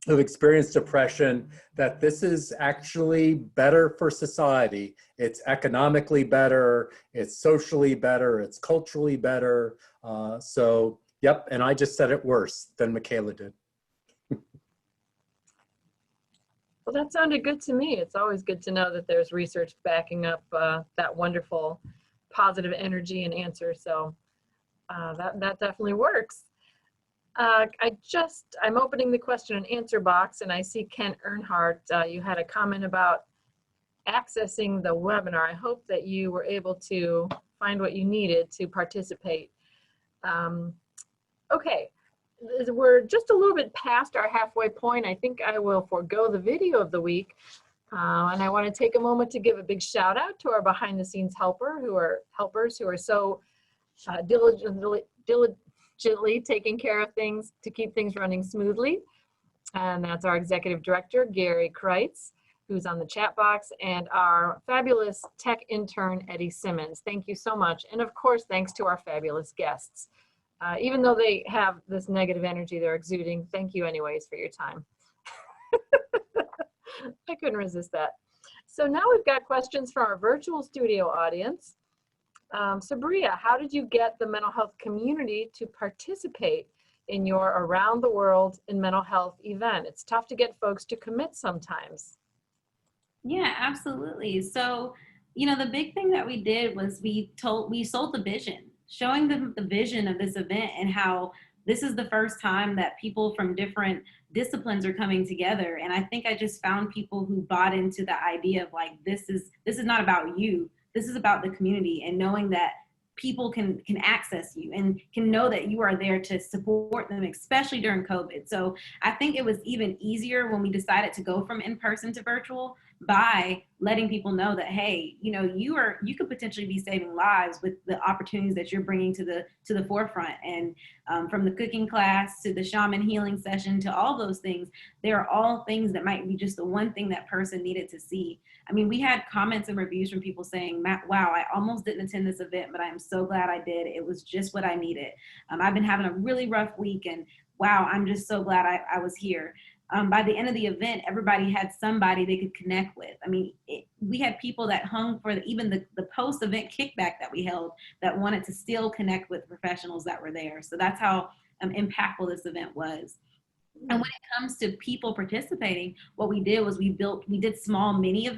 who've experienced oppression, that this is actually better for society. It's economically better, it's socially better, it's culturally better. So, yep, and I just said it worse than Mikayla did. Well, that sounded good to me. It's always good to know that there's research backing up that wonderful positive energy and answer. So that definitely works. I'm opening the question and answer box, and I see Kent Earnhardt. You had a comment about accessing the webinar. I hope that you were able to find what you needed to participate. Okay, we're just a little bit past our halfway point. I think I will forego the video of the week. And I want to take a moment to give a big shout out to our behind the scenes helpers who are so diligently taking care of things to keep things running smoothly. And that's our executive director, Gary Kreitz, who's on the chat box, and our fabulous tech intern, Eddie Simmons. Thank you so much. And of course, thanks to our fabulous guests. Even though they have this negative energy they're exuding, thank you anyways for your time. I couldn't resist that. So now we've got questions from our virtual studio audience. Sabriya, how did you get the mental health community to participate in your Around the World in Mental Health event? It's tough to get folks to commit sometimes. Yeah, absolutely. So, you know, the big thing that we did was we sold the vision, showing them the vision of this event and how this is the first time that people from different disciplines are coming together. And I think I just found people who bought into the idea of like, this is not about you. This is about the community, and knowing that people can access you and can know that you are there to support them, especially during COVID. So I think it was even easier when we decided to go from in-person to virtual by letting people know that, hey, you know, you could potentially be saving lives with the opportunities that you're bringing to the forefront. And from the cooking class to the shaman healing session to all those things, they are all things that might be just the one thing that person needed to see. I mean, we had comments and reviews from people saying, wow, I almost didn't attend this event, but I am so glad I did. It was just what I needed. I've been having a really rough week, and wow, I'm just so glad I was here. By the end of the event, everybody had somebody they could connect with. I mean, we had people that hung for even the post-event kickback that we held that wanted to still connect with professionals that were there. So that's how impactful this event was. And when it comes to people participating, what we did was we did small mini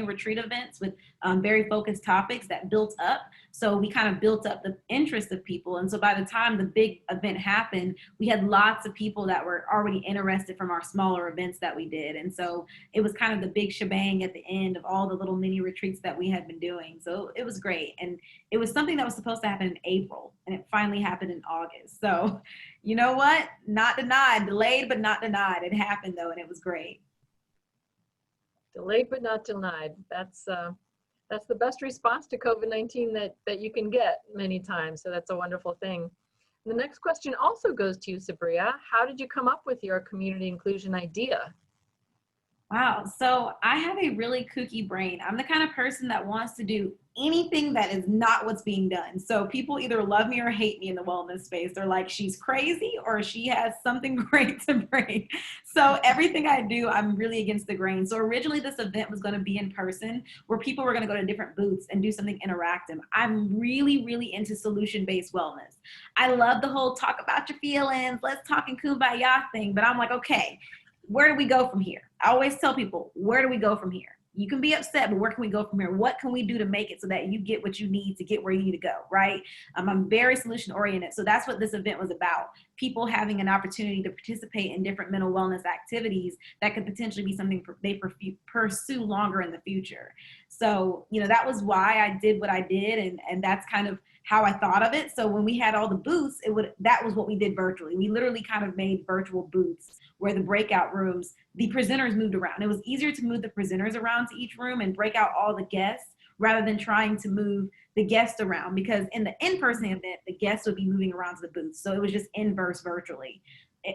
retreat events with very focused topics that built up. So we kind of built up the interest of people. And so by the time the big event happened, we had lots of people that were already interested from our smaller events that we did. And so it was kind of the big shebang at the end of all the little mini retreats that we had been doing. So it was great. And it was something that was supposed to happen in April, and it finally happened in August. So you know what? Not denied, delayed, but not denied. It happened though, and it was great. Delayed but not denied. That's the best response to COVID-19 that you can get many times. So that's a wonderful thing. The next question also goes to you, Sabriya. How did you come up with your community inclusion idea? Wow. So I have a really kooky brain. I'm the kind of person that wants to do anything that is not what's being done. So people either love me or hate me in the wellness space. They're like, she's crazy or she has something great to bring. So everything I do, I'm really against the grain. So originally this event was going to be in person where people were going to go to different booths and do something interactive. I'm really, really into solution-based wellness. I love the whole talk about your feelings, let's talk in kumbaya thing. But I'm like, okay, where do we go from here? I always tell people, where do we go from here? You can be upset, but where can we go from here? What can we do to make it so that you get what you need to get where you need to go, right? I'm very solution oriented. So that's what this event was about. People having an opportunity to participate in different mental wellness activities that could potentially be something they pursue longer in the future. So, you know, that was why I did what I did. And that's kind of how I thought of it. So when we had all the booths, that was what we did virtually. We literally kind of made virtual booths where the breakout rooms, the presenters moved around. It was easier to move the presenters around to each room and break out all the guests rather than trying to move the guests around, because in the in-person event, the guests would be moving around to the booths. So it was just inverse virtually.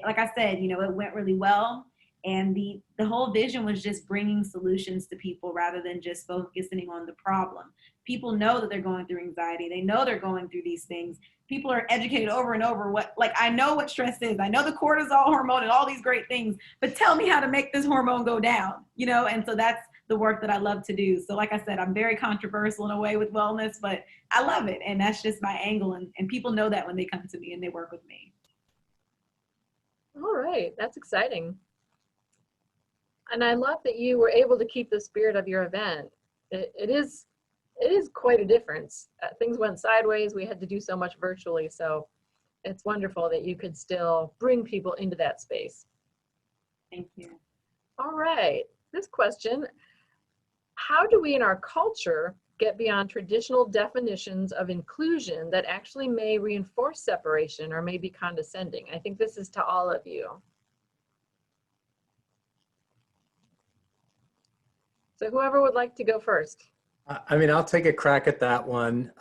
Like I said, you know, it went really well. And the whole vision was just bringing solutions to people rather than just focusing on the problem. People know that they're going through anxiety. They know they're going through these things. People are educated over and over I know what stress is. I know the cortisol hormone and all these great things, but tell me how to make this hormone go down, you know? And so that's the work that I love to do. So like I said, I'm very controversial in a way with wellness, but I love it. And that's just my angle. And people know that when they come to me and they work with me. All right, that's exciting. And I love that you were able to keep the spirit of your event. It is quite a difference. Things went sideways. We had to do so much virtually. So it's wonderful that you could still bring people into that space. Thank you. All right. This question, how do we in our culture get beyond traditional definitions of inclusion that actually may reinforce separation or may be condescending? I think this is to all of you. So whoever would like to go first. I mean, I'll take a crack at that one.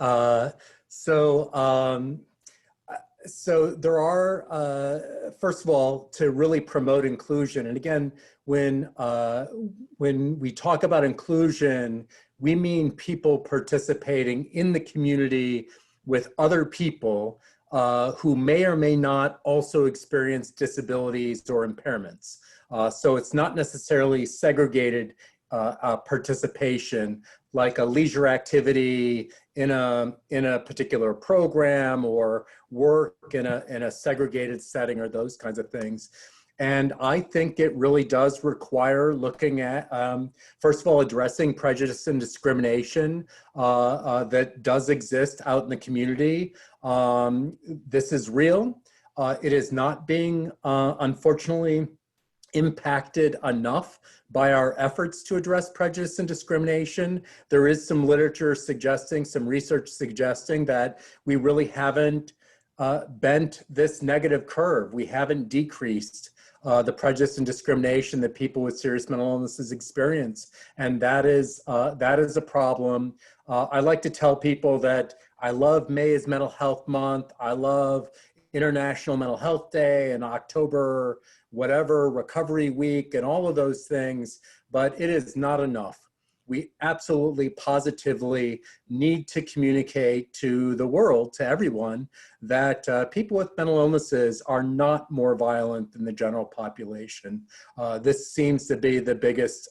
So there are, first of all, to really promote inclusion. And again, when we talk about inclusion, we mean people participating in the community with other people who may or may not also experience disabilities or impairments. So it's not necessarily segregated participation, like a leisure activity in a particular program or work in a segregated setting or those kinds of things. And I think it really does require looking at, first of all, addressing prejudice and discrimination that does exist out in the community. This is real. It is not being, unfortunately, impacted enough by our efforts to address prejudice and discrimination. There is some literature suggesting, some research suggesting that we really haven't bent this negative curve. We haven't decreased the prejudice and discrimination that people with serious mental illnesses experience. And that is a problem. I like to tell people that I love May is Mental Health Month. I love International Mental Health Day and October, whatever, Recovery Week and all of those things, but it is not enough. We absolutely, positively need to communicate to the world, to everyone, that people with mental illnesses are not more violent than the general population. This seems to be the biggest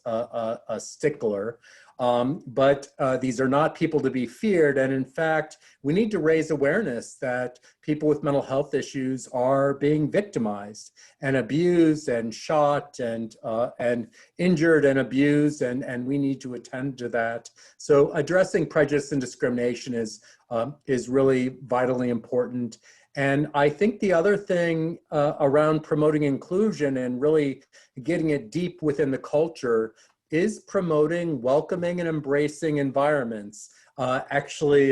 stickler. But these are not people to be feared. And in fact, we need to raise awareness that people with mental health issues are being victimized and abused and shot and injured and abused, and we need to attend to that. So addressing prejudice and discrimination is really vitally important. And I think the other thing around promoting inclusion and really getting it deep within the culture is promoting welcoming and embracing environments. Actually,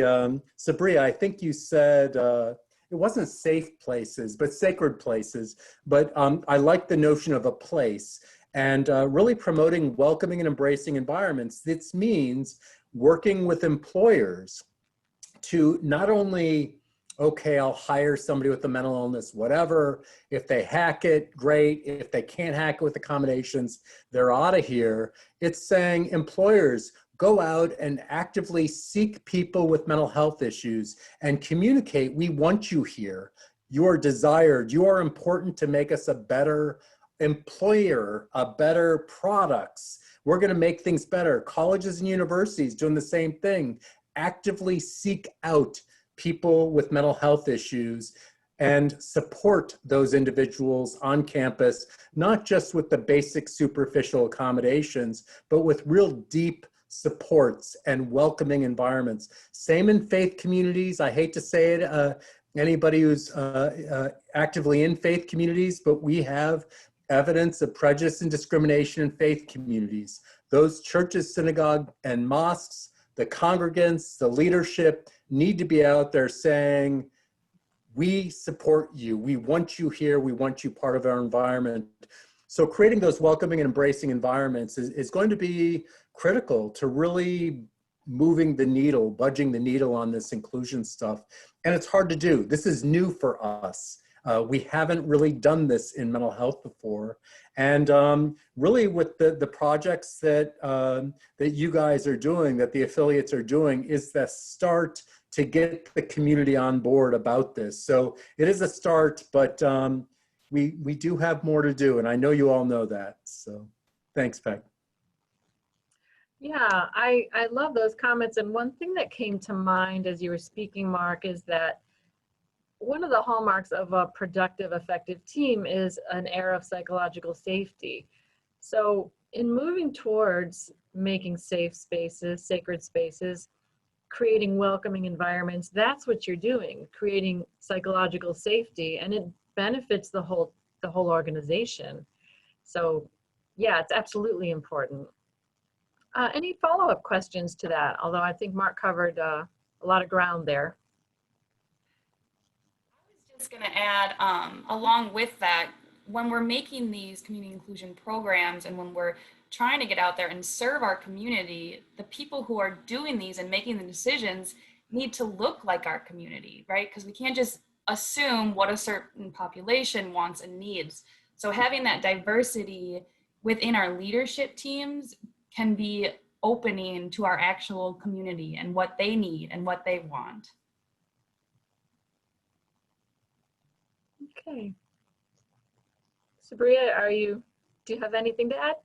Sabriya, I think you said it wasn't safe places, but sacred places. But I like the notion of a place and really promoting welcoming and embracing environments. This means working with employers to not only, okay, I'll hire somebody with a mental illness, whatever. If they hack it, great. If they can't hack it with accommodations, they're out of here. It's saying employers, go out and actively seek people with mental health issues and communicate, we want you here. You are desired. You are important to make us a better employer, a better products. We're going to make things better. Colleges and universities doing the same thing. Actively seek out people with mental health issues and support those individuals on campus, not just with the basic superficial accommodations, but with real deep supports and welcoming environments. Same in faith communities. I hate to say it, anybody who's actively in faith communities, but we have evidence of prejudice and discrimination in faith communities. Those churches, synagogue, and mosques, the congregants, the leadership need to be out there saying, we support you, we want you here, we want you part of our environment. So creating those welcoming and embracing environments is going to be critical to really moving the needle, budging the needle on this inclusion stuff. And it's hard to do. This is new for us. We haven't really done this in mental health before. And really with the projects that you guys are doing, that the affiliates are doing, is the start to get the community on board about this. So it is a start, but we do have more to do. And I know you all know that. So thanks, Peg. Yeah, I love those comments. And one thing that came to mind as you were speaking, Mark, is that one of the hallmarks of a productive, effective team is an air of psychological safety. So in moving towards making safe spaces, sacred spaces, creating welcoming environments, that's what you're doing, creating psychological safety, and it benefits the whole organization. So yeah, it's absolutely important. Any follow-up questions to that? Although I think Mark covered a lot of ground there. I was just going to add, along with that, when we're making these community inclusion programs and when we're trying to get out there and serve our community, the people who are doing these and making the decisions need to look like our community, right? Because we can't just assume what a certain population wants and needs. So having that diversity within our leadership teams can be opening to our actual community and what they need and what they want. Okay. Sabriya, do you have anything to add?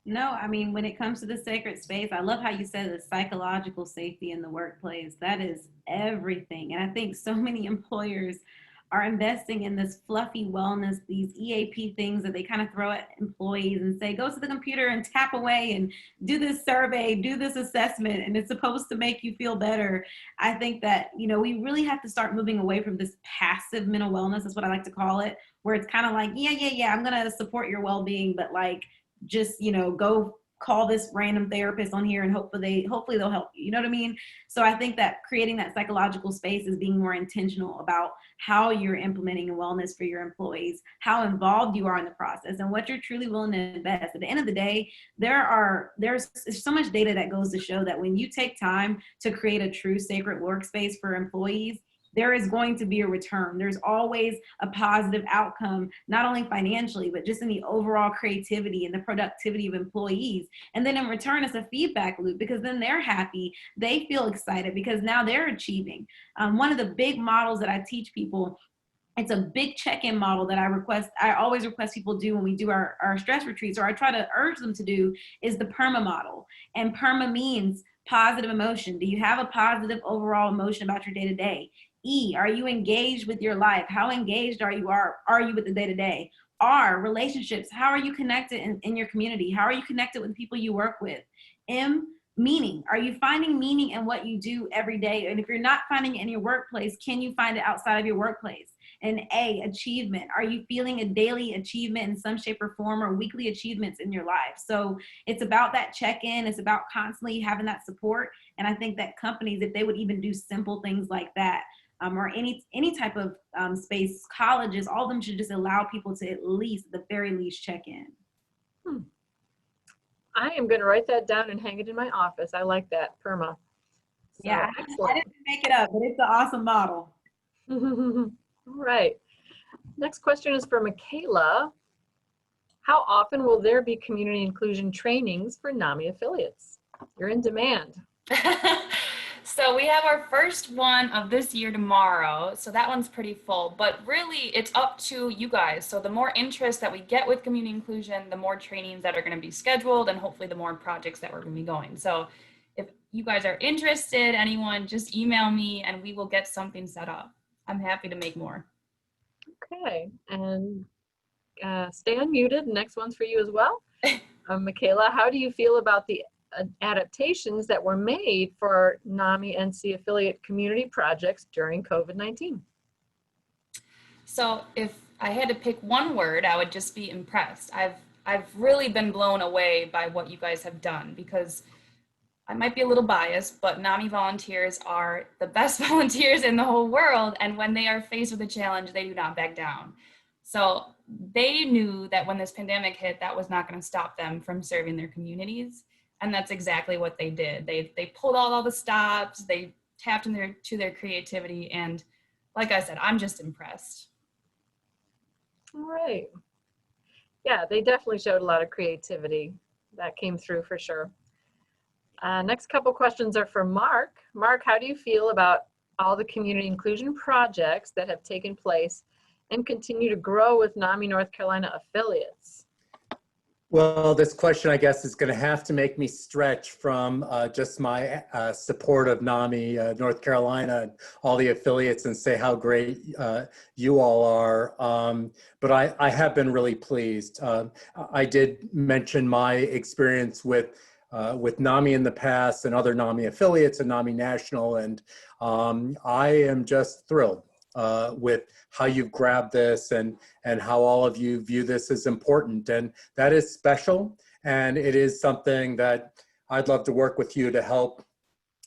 No, I mean, when it comes to the sacred space, I love how you said the psychological safety in the workplace. That is everything. And I think so many employers are investing in this fluffy wellness, these EAP things that they kind of throw at employees and say, go to the computer and tap away and do this survey, do this assessment, and it's supposed to make you feel better. I think that, you know, we really have to start moving away from this passive mental wellness, is what I like to call it, where it's kind of like, yeah, I'm going to support your well-being, but like, just, you know, go call this random therapist on here and hopefully they'll help you. You know what I mean? So I think that creating that psychological space is being more intentional about how you're implementing wellness for your employees, how involved you are in the process, and what you're truly willing to invest. At the end of the day, there's so much data that goes to show that when you take time to create a true sacred workspace for employees, there is going to be a return. There's always a positive outcome, not only financially, but just in the overall creativity and the productivity of employees. And then in return, it's a feedback loop, because then they're happy, they feel excited because now they're achieving. One of the big models that I teach people, it's a big check-in model that I always request people do when we do our stress retreats, or I try to urge them to do, is the PERMA model. And PERMA means positive emotion. Do you have a positive overall emotion about your day-to-day? E, are you engaged with your life? How engaged are you with the day-to-day? R, relationships. How are you connected in your community? How are you connected with the people you work with? M, meaning. Are you finding meaning in what you do every day? And if you're not finding it in your workplace, can you find it outside of your workplace? And A, achievement. Are you feeling a daily achievement in some shape or form, or weekly achievements in your life? So it's about that check-in. It's about constantly having that support. And I think that companies, if they would even do simple things like that, or any type of space, colleges, all of them should just allow people to at least, the very least, check in. I am going to write that down and hang it in my office. I like that, PERMA. So, yeah, excellent. I didn't make it up, but it's an awesome model. All right. Next question is for Mikayla. How often will there be community inclusion trainings for NAMI affiliates? You're in demand. So we have our first one of this year tomorrow. So that one's pretty full, but really it's up to you guys. So the more interest that we get with community inclusion, the more trainings that are going to be scheduled, and hopefully the more projects that we're going to be going. So if you guys are interested, anyone, just email me and we will get something set up. I'm happy to make more. Okay, and stay unmuted. Next one's for you as well. Mikayla, how do you feel about the adaptations that were made for NAMI NC affiliate community projects during COVID-19? So if I had to pick one word, I would just be impressed. I've really been blown away by what you guys have done, because I might be a little biased, but NAMI volunteers are the best volunteers in the whole world. And when they are faced with a challenge, they do not back down. So they knew that when this pandemic hit, that was not going to stop them from serving their communities. And that's exactly what they did. They pulled out all the stops, they tapped into their creativity. And like I said, I'm just impressed. All right. Yeah, they definitely showed a lot of creativity. That came through for sure. Next couple questions are for Mark. Mark, how do you feel about all the community inclusion projects that have taken place and continue to grow with NAMI North Carolina affiliates? Well, this question, I guess, is going to have to make me stretch from just my support of Nami, North Carolina, and all the affiliates, and say how great you all are. But I have been really pleased. I did mention my experience with Nami in the past and other Nami affiliates and Nami National, and I am just thrilled with how you've grabbed this and how all of you view this as important. And that is special. And it is something that I'd love to work with you to help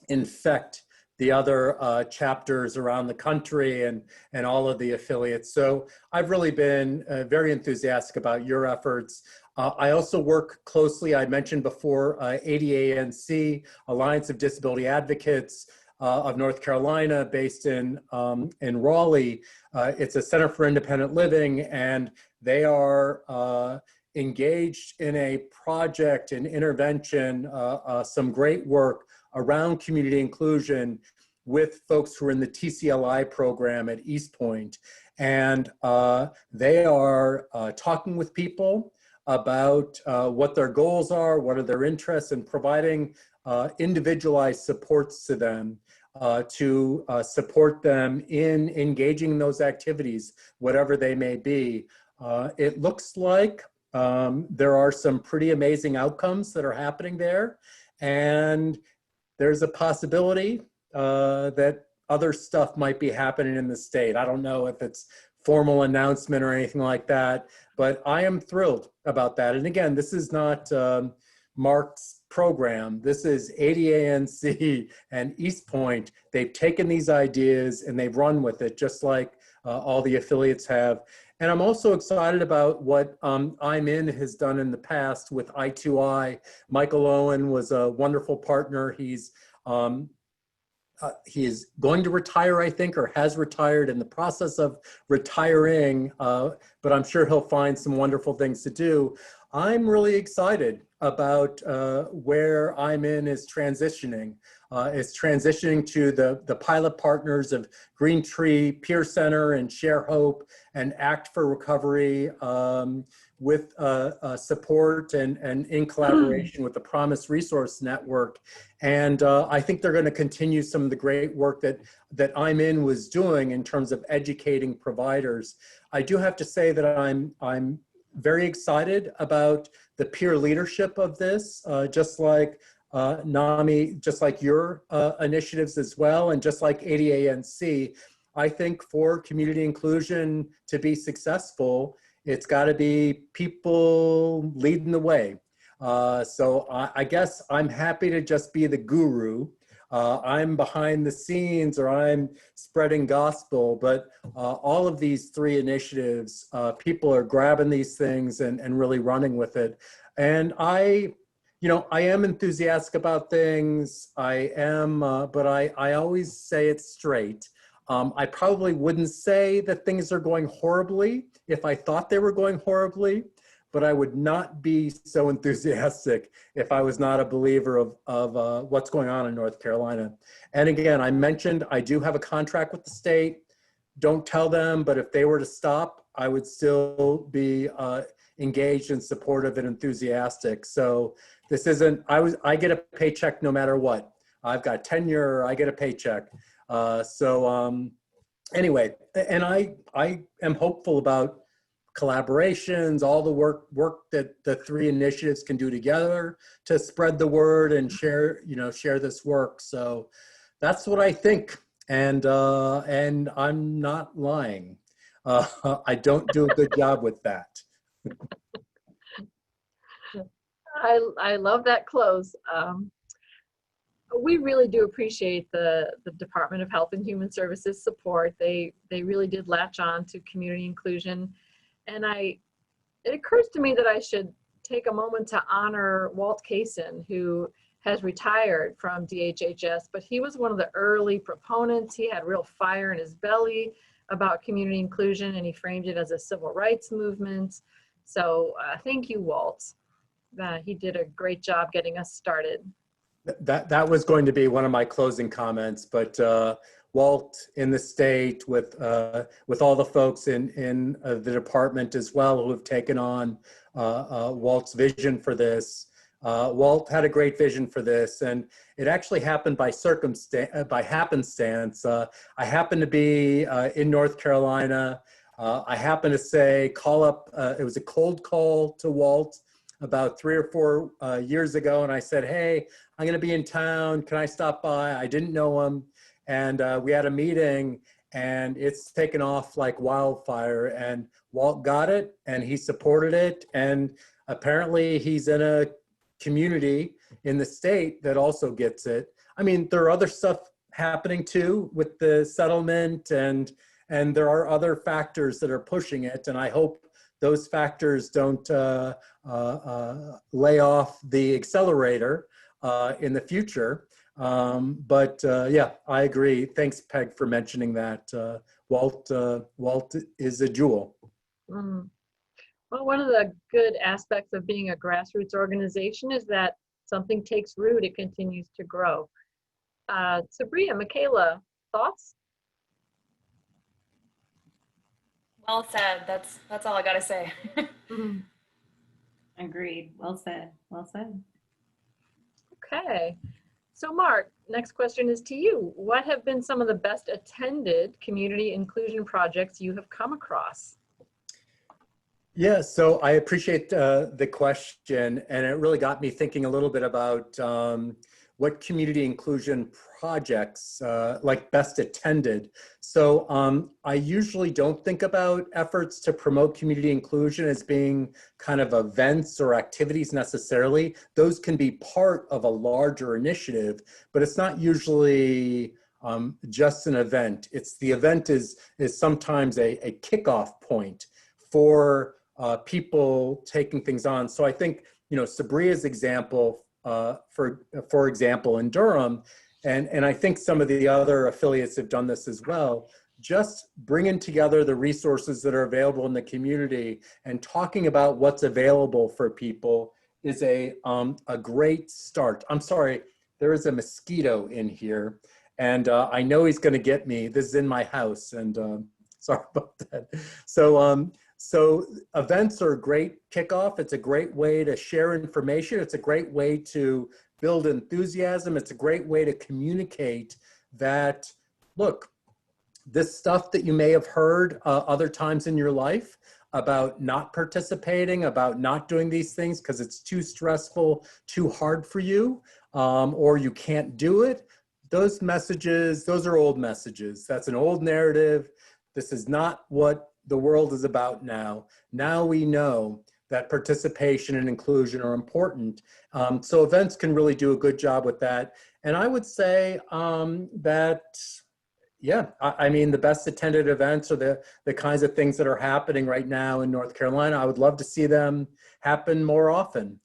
infect the other chapters around the country and all of the affiliates. So I've really been very enthusiastic about your efforts. I also work closely, I mentioned before, ADANC, Alliance of Disability Advocates, of North Carolina, based in Raleigh. It's a Center for Independent Living, and they are engaged in a project and intervention, some great work around community inclusion with folks who are in the TCLI program at East Point. And they are talking with people about what their goals are, what are their interests, and providing individualized supports to them to support them in engaging in those activities, whatever they may be. It looks like there are some pretty amazing outcomes that are happening there. And there's a possibility that other stuff might be happening in the state. I don't know if it's formal announcement or anything like that, but I am thrilled about that. And again, this is not Mark's program. This is ADANC and East Point. They've taken these ideas and they've run with it, just like all the affiliates have. And I'm also excited about what I'm In has done in the past with I2I. Michael Owen was a wonderful partner. He is going to retire, I think, or has retired, in the process of retiring, but I'm sure he'll find some wonderful things to do. I'm really excited about where I'm In is transitioning. It's transitioning to the pilot partners of Green Tree, Peer Center, and Share Hope, and Act for Recovery, with support and in collaboration with the Promise Resource Network. And I think they're going to continue some of the great work that I'm In was doing in terms of educating providers. I do have to say that I'm very excited about the peer leadership of this, just like Nami, just like your initiatives as well, and just like ADANC. I think for community inclusion to be successful, it's got to be people leading the way. So I guess I'm happy to just be the guru. I'm behind the scenes, or I'm spreading gospel, but all of these three initiatives, people are grabbing these things and really running with it. And I am enthusiastic about things. I am, but I always say it straight. I probably wouldn't say that things are going horribly if I thought they were going horribly, but I would not be so enthusiastic if I was not a believer of what's going on in North Carolina. And again, I mentioned I do have a contract with the state. Don't tell them, but if they were to stop, I would still be engaged and supportive and enthusiastic. So this isn't, I get a paycheck no matter what. I've got tenure, I get a paycheck. Anyway, and I am hopeful about collaborations, all the work that the three initiatives can do together to spread the word and share this work. So that's what I think, and I'm not lying. I don't do a good job with that. I love that close. We really do appreciate the Department of Health and Human Services support. They really did latch on to community inclusion. And it occurs to me that I should take a moment to honor Walt Kaysen, who has retired from DHHS, but he was one of the early proponents. He had real fire in his belly about community inclusion, and he framed it as a civil rights movement. So thank you, Walt. He did a great job getting us started. That was going to be one of my closing comments, but Walt in the state, with all the folks in the department as well who have taken on Walt's vision for this. Walt had a great vision for this, and it actually happened by happenstance. I happened to be in North Carolina. I happened to call up, it was a cold call to Walt about 3 or 4 years ago, and I said, hey, I'm gonna be in town, can I stop by? I didn't know him, and we had a meeting, and it's taken off like wildfire, and Walt got it, and he supported it, and apparently he's in a community in the state that also gets it. I mean, there are other stuff happening too with the settlement, and there are other factors that are pushing it, and I hope those factors don't lay off the accelerator in the future. Yeah, I agree. Thanks, Peg, for mentioning that. Walt is a jewel. Mm. Well, one of the good aspects of being a grassroots organization is that something takes root, it continues to grow. Sabriya, Mikayla, thoughts? Well said. That's all I gotta say. Mhm. Agreed. Well said. Well said. Okay. So Mark, next question is to you. What have been some of the best attended community inclusion projects you have come across? Yeah, so I appreciate the question, and it really got me thinking a little bit about what community inclusion projects like best attended. So I usually don't think about efforts to promote community inclusion as being kind of events or activities necessarily. Those can be part of a larger initiative, but it's not usually just an event. The event is sometimes a kickoff point for people taking things on. So I think, Sabriya's example, for example, in Durham, and I think some of the other affiliates have done this as well, just bringing together the resources that are available in the community and talking about what's available for people is a great start. I'm sorry, there is a mosquito in here, and I know he's going to get me. This is in my house, and sorry about that. So events are a great kickoff. It's a great way to share information. It's a great way to build enthusiasm. It's a great way to communicate that, look, this stuff that you may have heard other times in your life about not participating, about not doing these things because it's too stressful, too hard for you, or you can't do it. Those messages, those are old messages. That's an old narrative. This is not what the world is about now. Now we know that participation and inclusion are important. So events can really do a good job with that. And I would say that, yeah, I mean, the best attended events are the kinds of things that are happening right now in North Carolina. I would love to see them happen more often.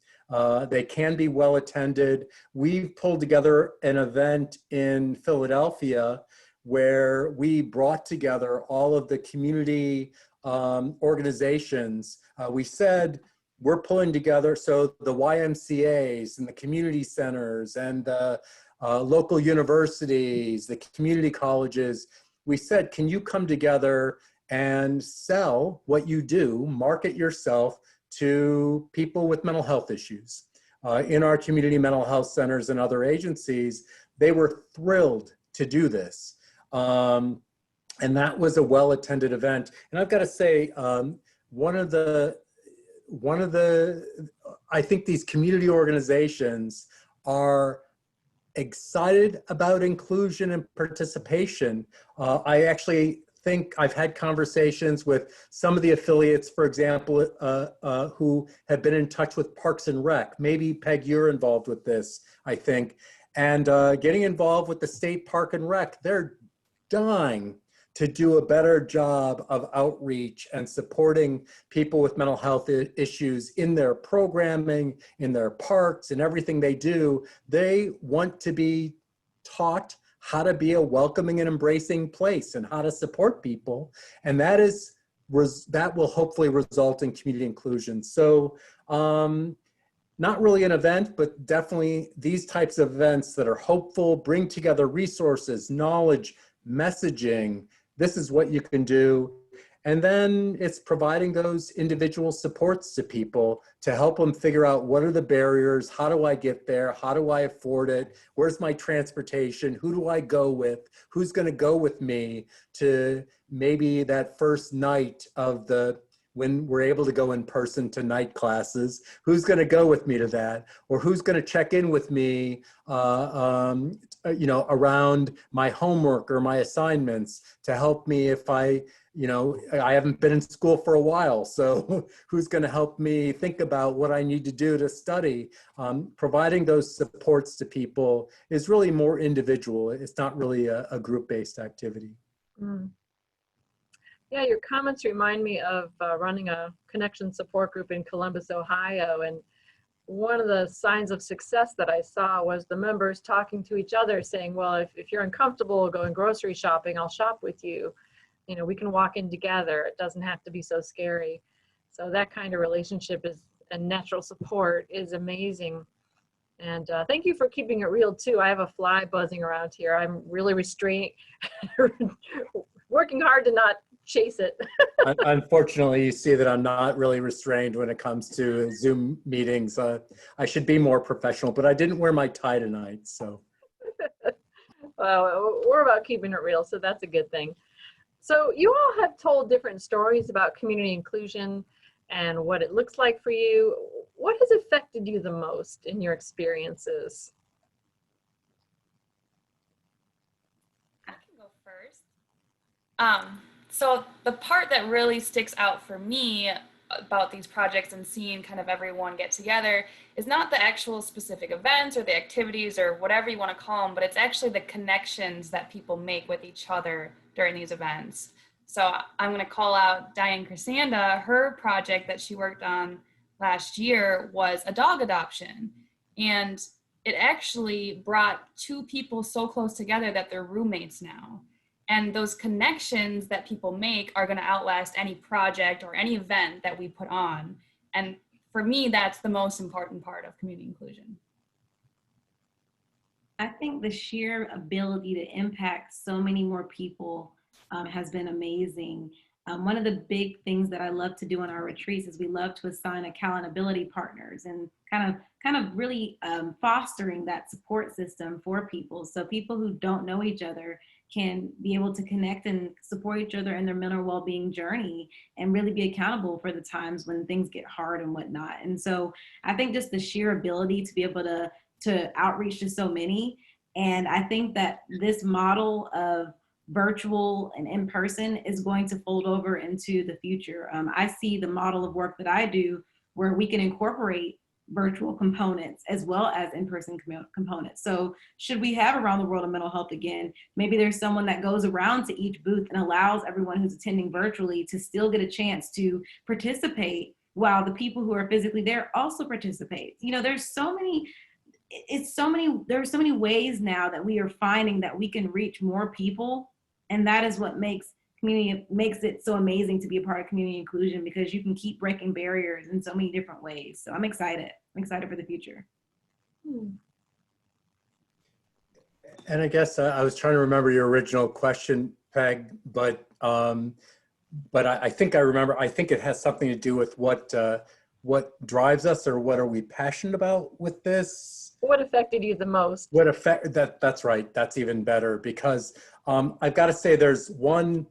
They can be well attended. We've pulled together an event in Philadelphia where we brought together all of the community organizations. We said we're pulling together, so the YMCAs and the community centers and the local universities, the community colleges, we said, can you come together and sell what you do, market yourself to people with mental health issues? In our community mental health centers and other agencies, they were thrilled to do this. And that was a well-attended event. And I've got to say, one of the, I think these community organizations are excited about inclusion and participation. I actually think I've had conversations with some of the affiliates, for example, who have been in touch with Parks and Rec. Maybe, Peg, you're involved with this, I think. And getting involved with the state Park and Rec, they're dying to do a better job of outreach and supporting people with mental health issues in their programming, in their parks, and everything they do. They want to be taught how to be a welcoming and embracing place and how to support people. And that will hopefully result in community inclusion. So not really an event, but definitely these types of events that are hopeful, bring together resources, knowledge, messaging, this is what you can do. And then it's providing those individual supports to people to help them figure out what are the barriers, how do I get there, how do I afford it, where's my transportation, who do I go with, who's going to go with me to maybe that first night of when we're able to go in person to night classes, who's going to go with me to that, or who's going to check in with me around my homework or my assignments to help me if I haven't been in school for a while, so who's going to help me think about what I need to do to study? Providing those supports to people is really more individual. It's not really a group-based activity. Mm. Yeah, your comments remind me of running a connection support group in Columbus, Ohio. And one of the signs of success that I saw was the members talking to each other saying, well, if you're uncomfortable going grocery shopping, I'll shop with you. We can walk in together. It doesn't have to be so scary. So that kind of relationship and natural support is amazing. And thank you for keeping it real too. I have a fly buzzing around here. I'm really working hard to not chase it. Unfortunately, you see that I'm not really restrained when it comes to Zoom meetings. I should be more professional, but I didn't wear my tie tonight, so. Well, we're about keeping it real, so that's a good thing. So you all have told different stories about community inclusion and what it looks like for you. What has affected you the most in your experiences? I can go first. So the part that really sticks out for me about these projects and seeing kind of everyone get together is not the actual specific events or the activities or whatever you want to call them, but it's actually the connections that people make with each other during these events. So I'm going to call out Diane Crisanda. Her project that she worked on last year was a dog adoption. And it actually brought two people so close together that they're roommates now. And those connections that people make are going to outlast any project or any event that we put on. And for me, that's the most important part of community inclusion. I think the sheer ability to impact so many more people has been amazing. One of the big things that I love to do on our retreats is we love to assign accountability partners and kind of really fostering that support system for people. So people who don't know each other can be able to connect and support each other in their mental well-being journey and really be accountable for the times when things get hard and whatnot. And so I think just the sheer ability to be able to outreach to so many. And I think that this model of virtual and in-person is going to fold over into the future. I see the model of work that I do where we can incorporate virtual components as well as in-person components. So should we have Around the World of Mental Health again, maybe there's someone that goes around to each booth and allows everyone who's attending virtually to still get a chance to participate while the people who are physically there also participate. There's so many ways now that we are finding that we can reach more people. And that is what makes it so amazing to be a part of community inclusion, because you can keep breaking barriers in so many different ways. So I'm excited for the future. And I guess I was trying to remember your original question, Peg, but I think I remember. I think it has something to do with what drives us, or what are we passionate about with this? What affected you the most? That's right. That's even better, because I've got to say there's one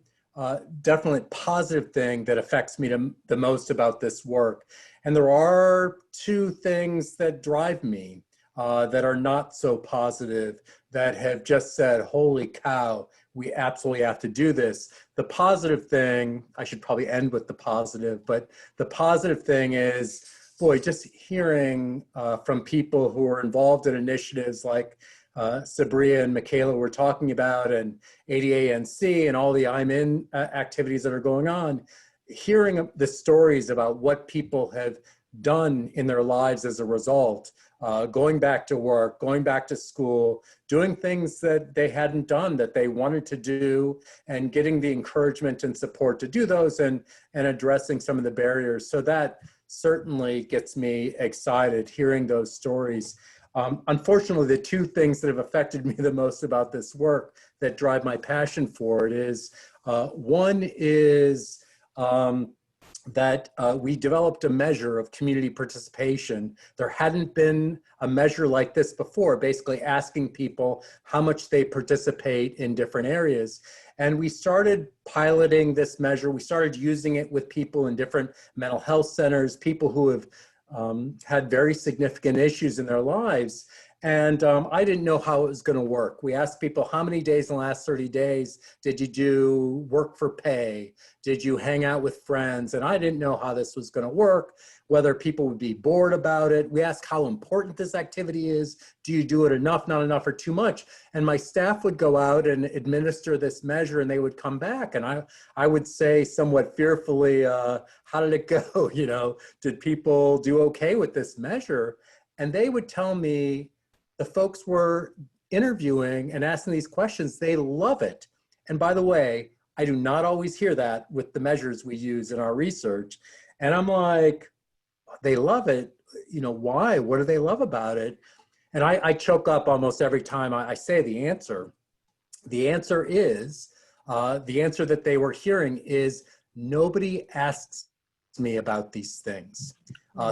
definitely positive thing that affects me the most about this work. And there are two things that drive me that are not so positive, that have just said, holy cow, we absolutely have to do this. The positive thing, I should probably end with the positive, but the positive thing is, boy, just hearing from people who are involved in initiatives like Sabriya and Mikayla were talking about, and ADANC and all the I'm In activities that are going on, hearing the stories about what people have done in their lives as a result, going back to work, going back to school, doing things that they hadn't done that they wanted to do, and getting the encouragement and support to do those, and addressing some of the barriers. So that certainly gets me excited, hearing those stories. Unfortunately, the two things that have affected me the most about this work that drive my passion for it is, one is that we developed a measure of community participation. There hadn't been a measure like this before, basically asking people how much they participate in different areas. And we started piloting this measure. We started using it with people in different mental health centers, people who have had very significant issues in their lives. And I didn't know how it was going to work. We asked people, how many days in the last 30 days did you do work for pay? Did you hang out with friends? And I didn't know how this was going to work, whether people would be bored about it. We asked how important this activity is. Do you do it enough, not enough, or too much? And my staff would go out and administer this measure, and they would come back. And I would say somewhat fearfully, how did it go? You know, did people do okay with this measure? And they would tell me, the folks were interviewing and asking these questions, they love it. And by the way, I do not always hear that with the measures we use in our research. And I'm like, they love it. You know, why? What do they love about it? And I choke up almost every time I say the answer. The answer is, the answer that they were hearing is, nobody asks me about these things.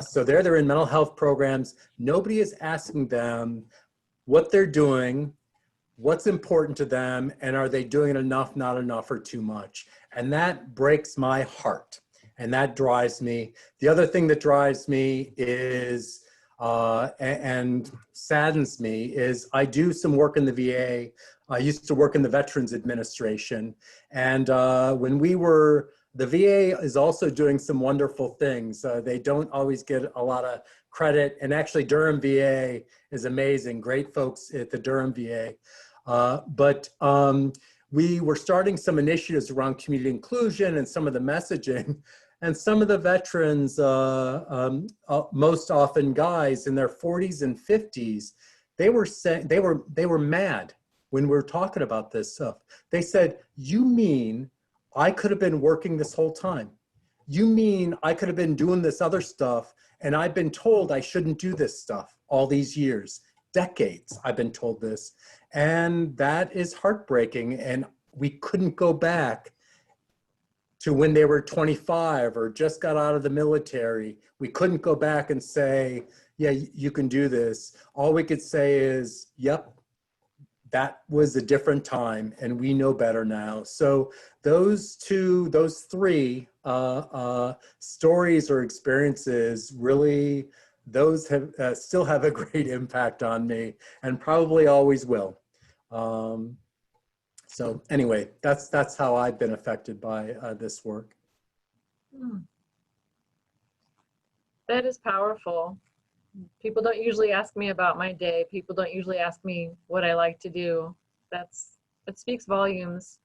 So they're in mental health programs. Nobody is asking them what they're doing, what's important to them, and are they doing it enough, not enough, or too much? And that breaks my heart, and that drives me. The other thing that drives me is, and saddens me, is I do some work in the VA. I used to work in the Veterans Administration, and when we were, the VA is also doing some wonderful things. They don't always get a lot of credit, and actually Durham VA is amazing, great folks at the Durham VA. But we were starting some initiatives around community inclusion and some of the messaging, and some of the veterans, most often guys in their 40s and 50s, they were saying, they were mad when we were talking about this stuff. They said, you mean I could have been working this whole time? You mean I could have been doing this other stuff, and I've been told I shouldn't do this stuff all these years, decades I've been told this. And that is heartbreaking. And we couldn't go back to when they were 25 or just got out of the military. We couldn't go back and say, yeah, you can do this. All we could say is, yep, that was a different time and we know better now. So those three stories or experiences really, those have still have a great impact on me and probably always will. So anyway, that's how I've been affected by this work. That is powerful. People don't usually ask me about my day. People don't usually ask me what I like to do. It speaks volumes,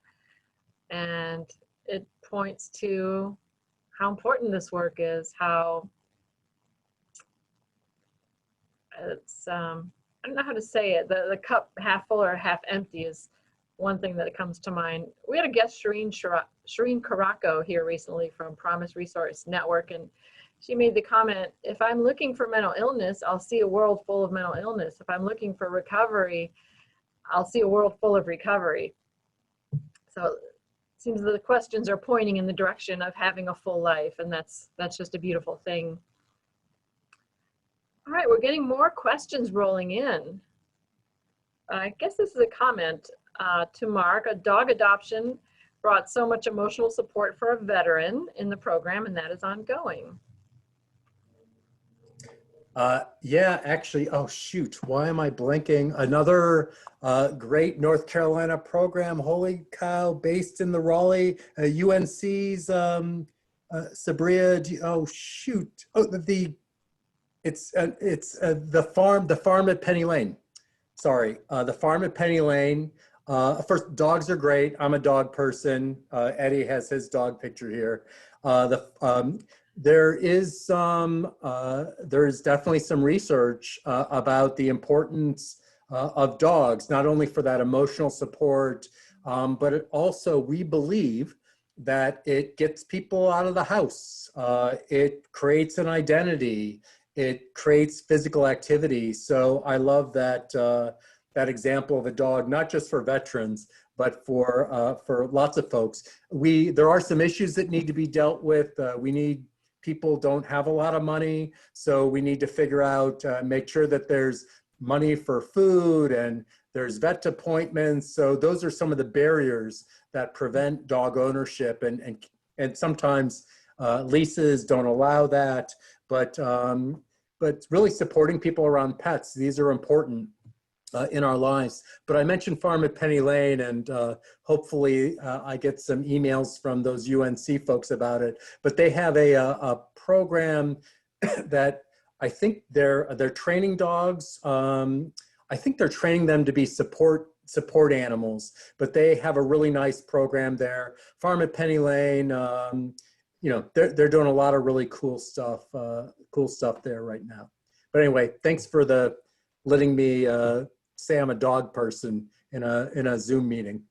and it points to how important this work is, how it's, I don't know how to say it, the cup half full or half empty is one thing that comes to mind. We had a guest, Shireen Caraco, here recently from Promise Resource Network, and she made the comment, if I'm looking for mental illness, I'll see a world full of mental illness. If I'm looking for recovery, I'll see a world full of recovery. So it seems that the questions are pointing in the direction of having a full life, and that's just a beautiful thing. All right, we're getting more questions rolling in. I guess this is a comment to Mark. A dog adoption brought so much emotional support for a veteran in the program, and that is ongoing. Yeah, actually, oh shoot, why am I blanking? Another great North Carolina program, holy cow, based in the Raleigh, UNC's Sabriya, oh shoot, oh, it's the farm at Penny Lane. Sorry, the farm at Penny Lane. First, dogs are great. I'm a dog person. Eddie has his dog picture here. There is definitely some research about the importance of dogs, not only for that emotional support, but it also, we believe that it gets people out of the house. It creates an identity. It creates physical activity. So I love that, that example of a dog, not just for veterans, but for lots of folks, there are some issues that need to be dealt with. People don't have a lot of money, so we need to figure out, make sure that there's money for food and there's vet appointments. So those are some of the barriers that prevent dog ownership, and sometimes leases don't allow that, but really supporting people around pets. These are important in our lives. But I mentioned Farm at Penny Lane, and hopefully I get some emails from those UNC folks about it. But they have a program that I think they're training dogs. I think they're training them to be support animals, but they have a really nice program there. Farm at Penny Lane, you know, they're doing a lot of really cool stuff there right now. But anyway, thanks for letting me say I'm a dog person in a Zoom meeting.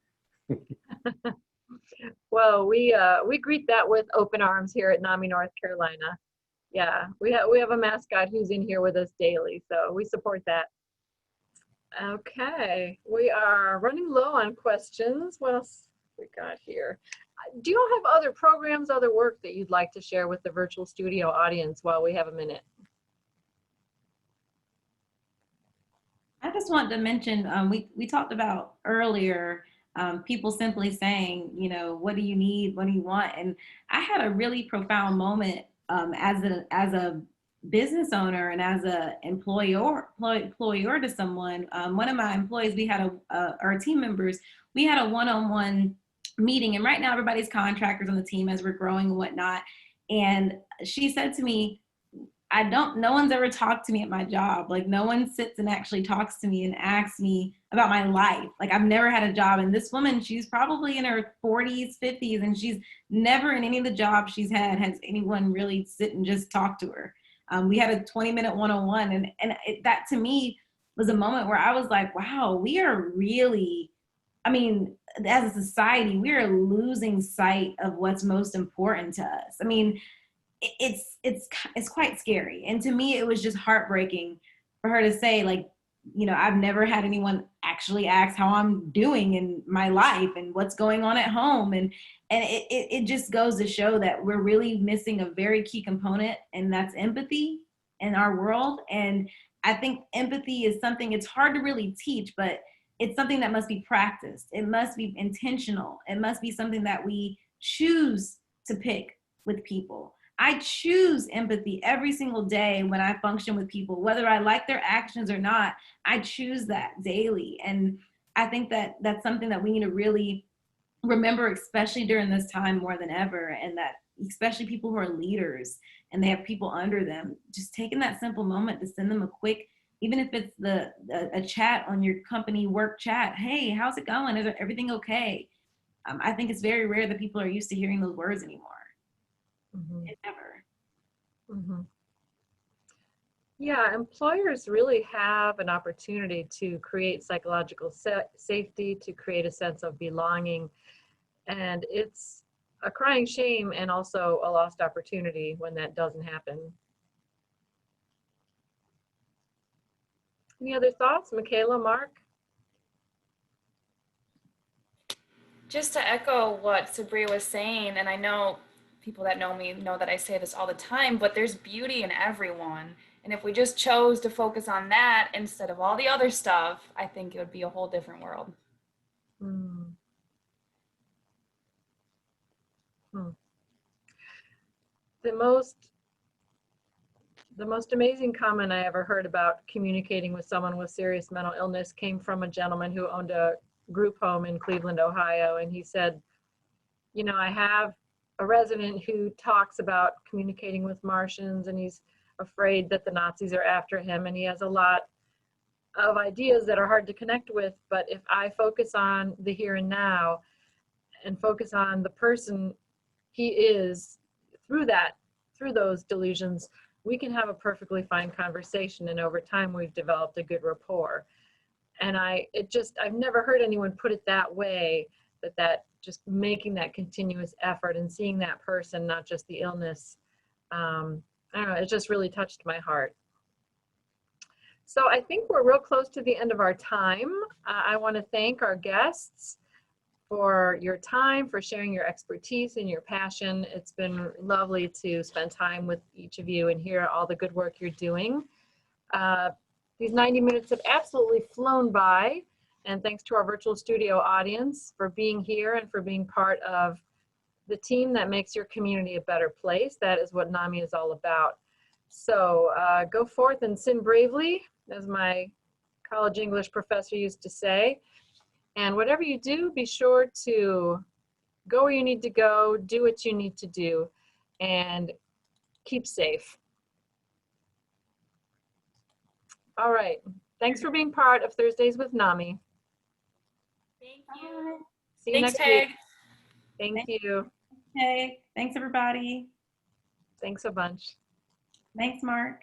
Well, we greet that with open arms here at Nami, North Carolina. Yeah, we have a mascot who's in here with us daily, so we support that. Okay, we are running low on questions. What else we got here? Do you all have other programs, other work that you'd like to share with the virtual studio audience while we have a minute? I just want to mention, we talked about earlier, people simply saying, you know, what do you need? What do you want? And I had a really profound moment as a business owner and as a employer to someone. One of my employees, we had our team members, we had a one-on-one meeting, and right now everybody's contractors on the team as we're growing and whatnot. And she said to me, no one's ever talked to me at my job. Like, no one sits and actually talks to me and asks me about my life. Like, I've never had a job. And this woman, she's probably in her 40s, 50s, and she's never in any of the jobs she's had has anyone really sit and just talk to her. We had a 20-minute one-on-one, and that to me was a moment where I was like, wow, we are really, I mean, as a society, we are losing sight of what's most important to us. I mean, it's quite scary. And to me, it was just heartbreaking for her to say, like, you know, I've never had anyone actually ask how I'm doing in my life and what's going on at home. And it just goes to show that we're really missing a very key component, and that's empathy in our world. And I think empathy is something, it's hard to really teach, but it's something that must be practiced. It must be intentional. It must be something that we choose to pick with people. I choose empathy every single day when I function with people, whether I like their actions or not. I choose that daily. And I think that that's something that we need to really remember, especially during this time more than ever. And that especially people who are leaders and they have people under them, just taking that simple moment to send them a quick, even if it's a chat on your company work chat. Hey, how's it going? Is everything okay? I think it's very rare that people are used to hearing those words anymore. Mm-hmm. If ever. Mm-hmm. Yeah, employers really have an opportunity to create psychological safety, to create a sense of belonging. And it's a crying shame and also a lost opportunity when that doesn't happen. Any other thoughts, Mikayla, Mark? Just to echo what Sabriya was saying, and I know people that know me know that I say this all the time, but there's beauty in everyone. And if we just chose to focus on that instead of all the other stuff, I think it would be a whole different world. Hmm. The most amazing comment I ever heard about communicating with someone with serious mental illness came from a gentleman who owned a group home in Cleveland, Ohio. And he said, you know, I have a resident who talks about communicating with Martians, and he's afraid that the Nazis are after him, and he has a lot of ideas that are hard to connect with. But if I focus on the here and now and focus on the person he is, through those delusions, we can have a perfectly fine conversation, and over time we've developed a good rapport. And I've never heard anyone put it that way, that just making that continuous effort and seeing that person, not just the illness. I don't know, it just really touched my heart. So I think we're real close to the end of our time. I want to thank our guests. for your time, for sharing your expertise and your passion. It's been lovely to spend time with each of you and hear all the good work you're doing. These 90 minutes have absolutely flown by, and thanks to our virtual studio audience for being here and for being part of the team that makes your community a better place. That is what NAMI is all about. So go forth and sin bravely, as my college English professor used to say. And whatever you do, be sure to go where you need to go, do what you need to do, and keep safe. All right. Thanks for being part of Thursdays with NAMI. Thank you. See you Thanks, next Peg. week. Thank you. Okay, thanks everybody. Thanks a bunch. Thanks, Mark.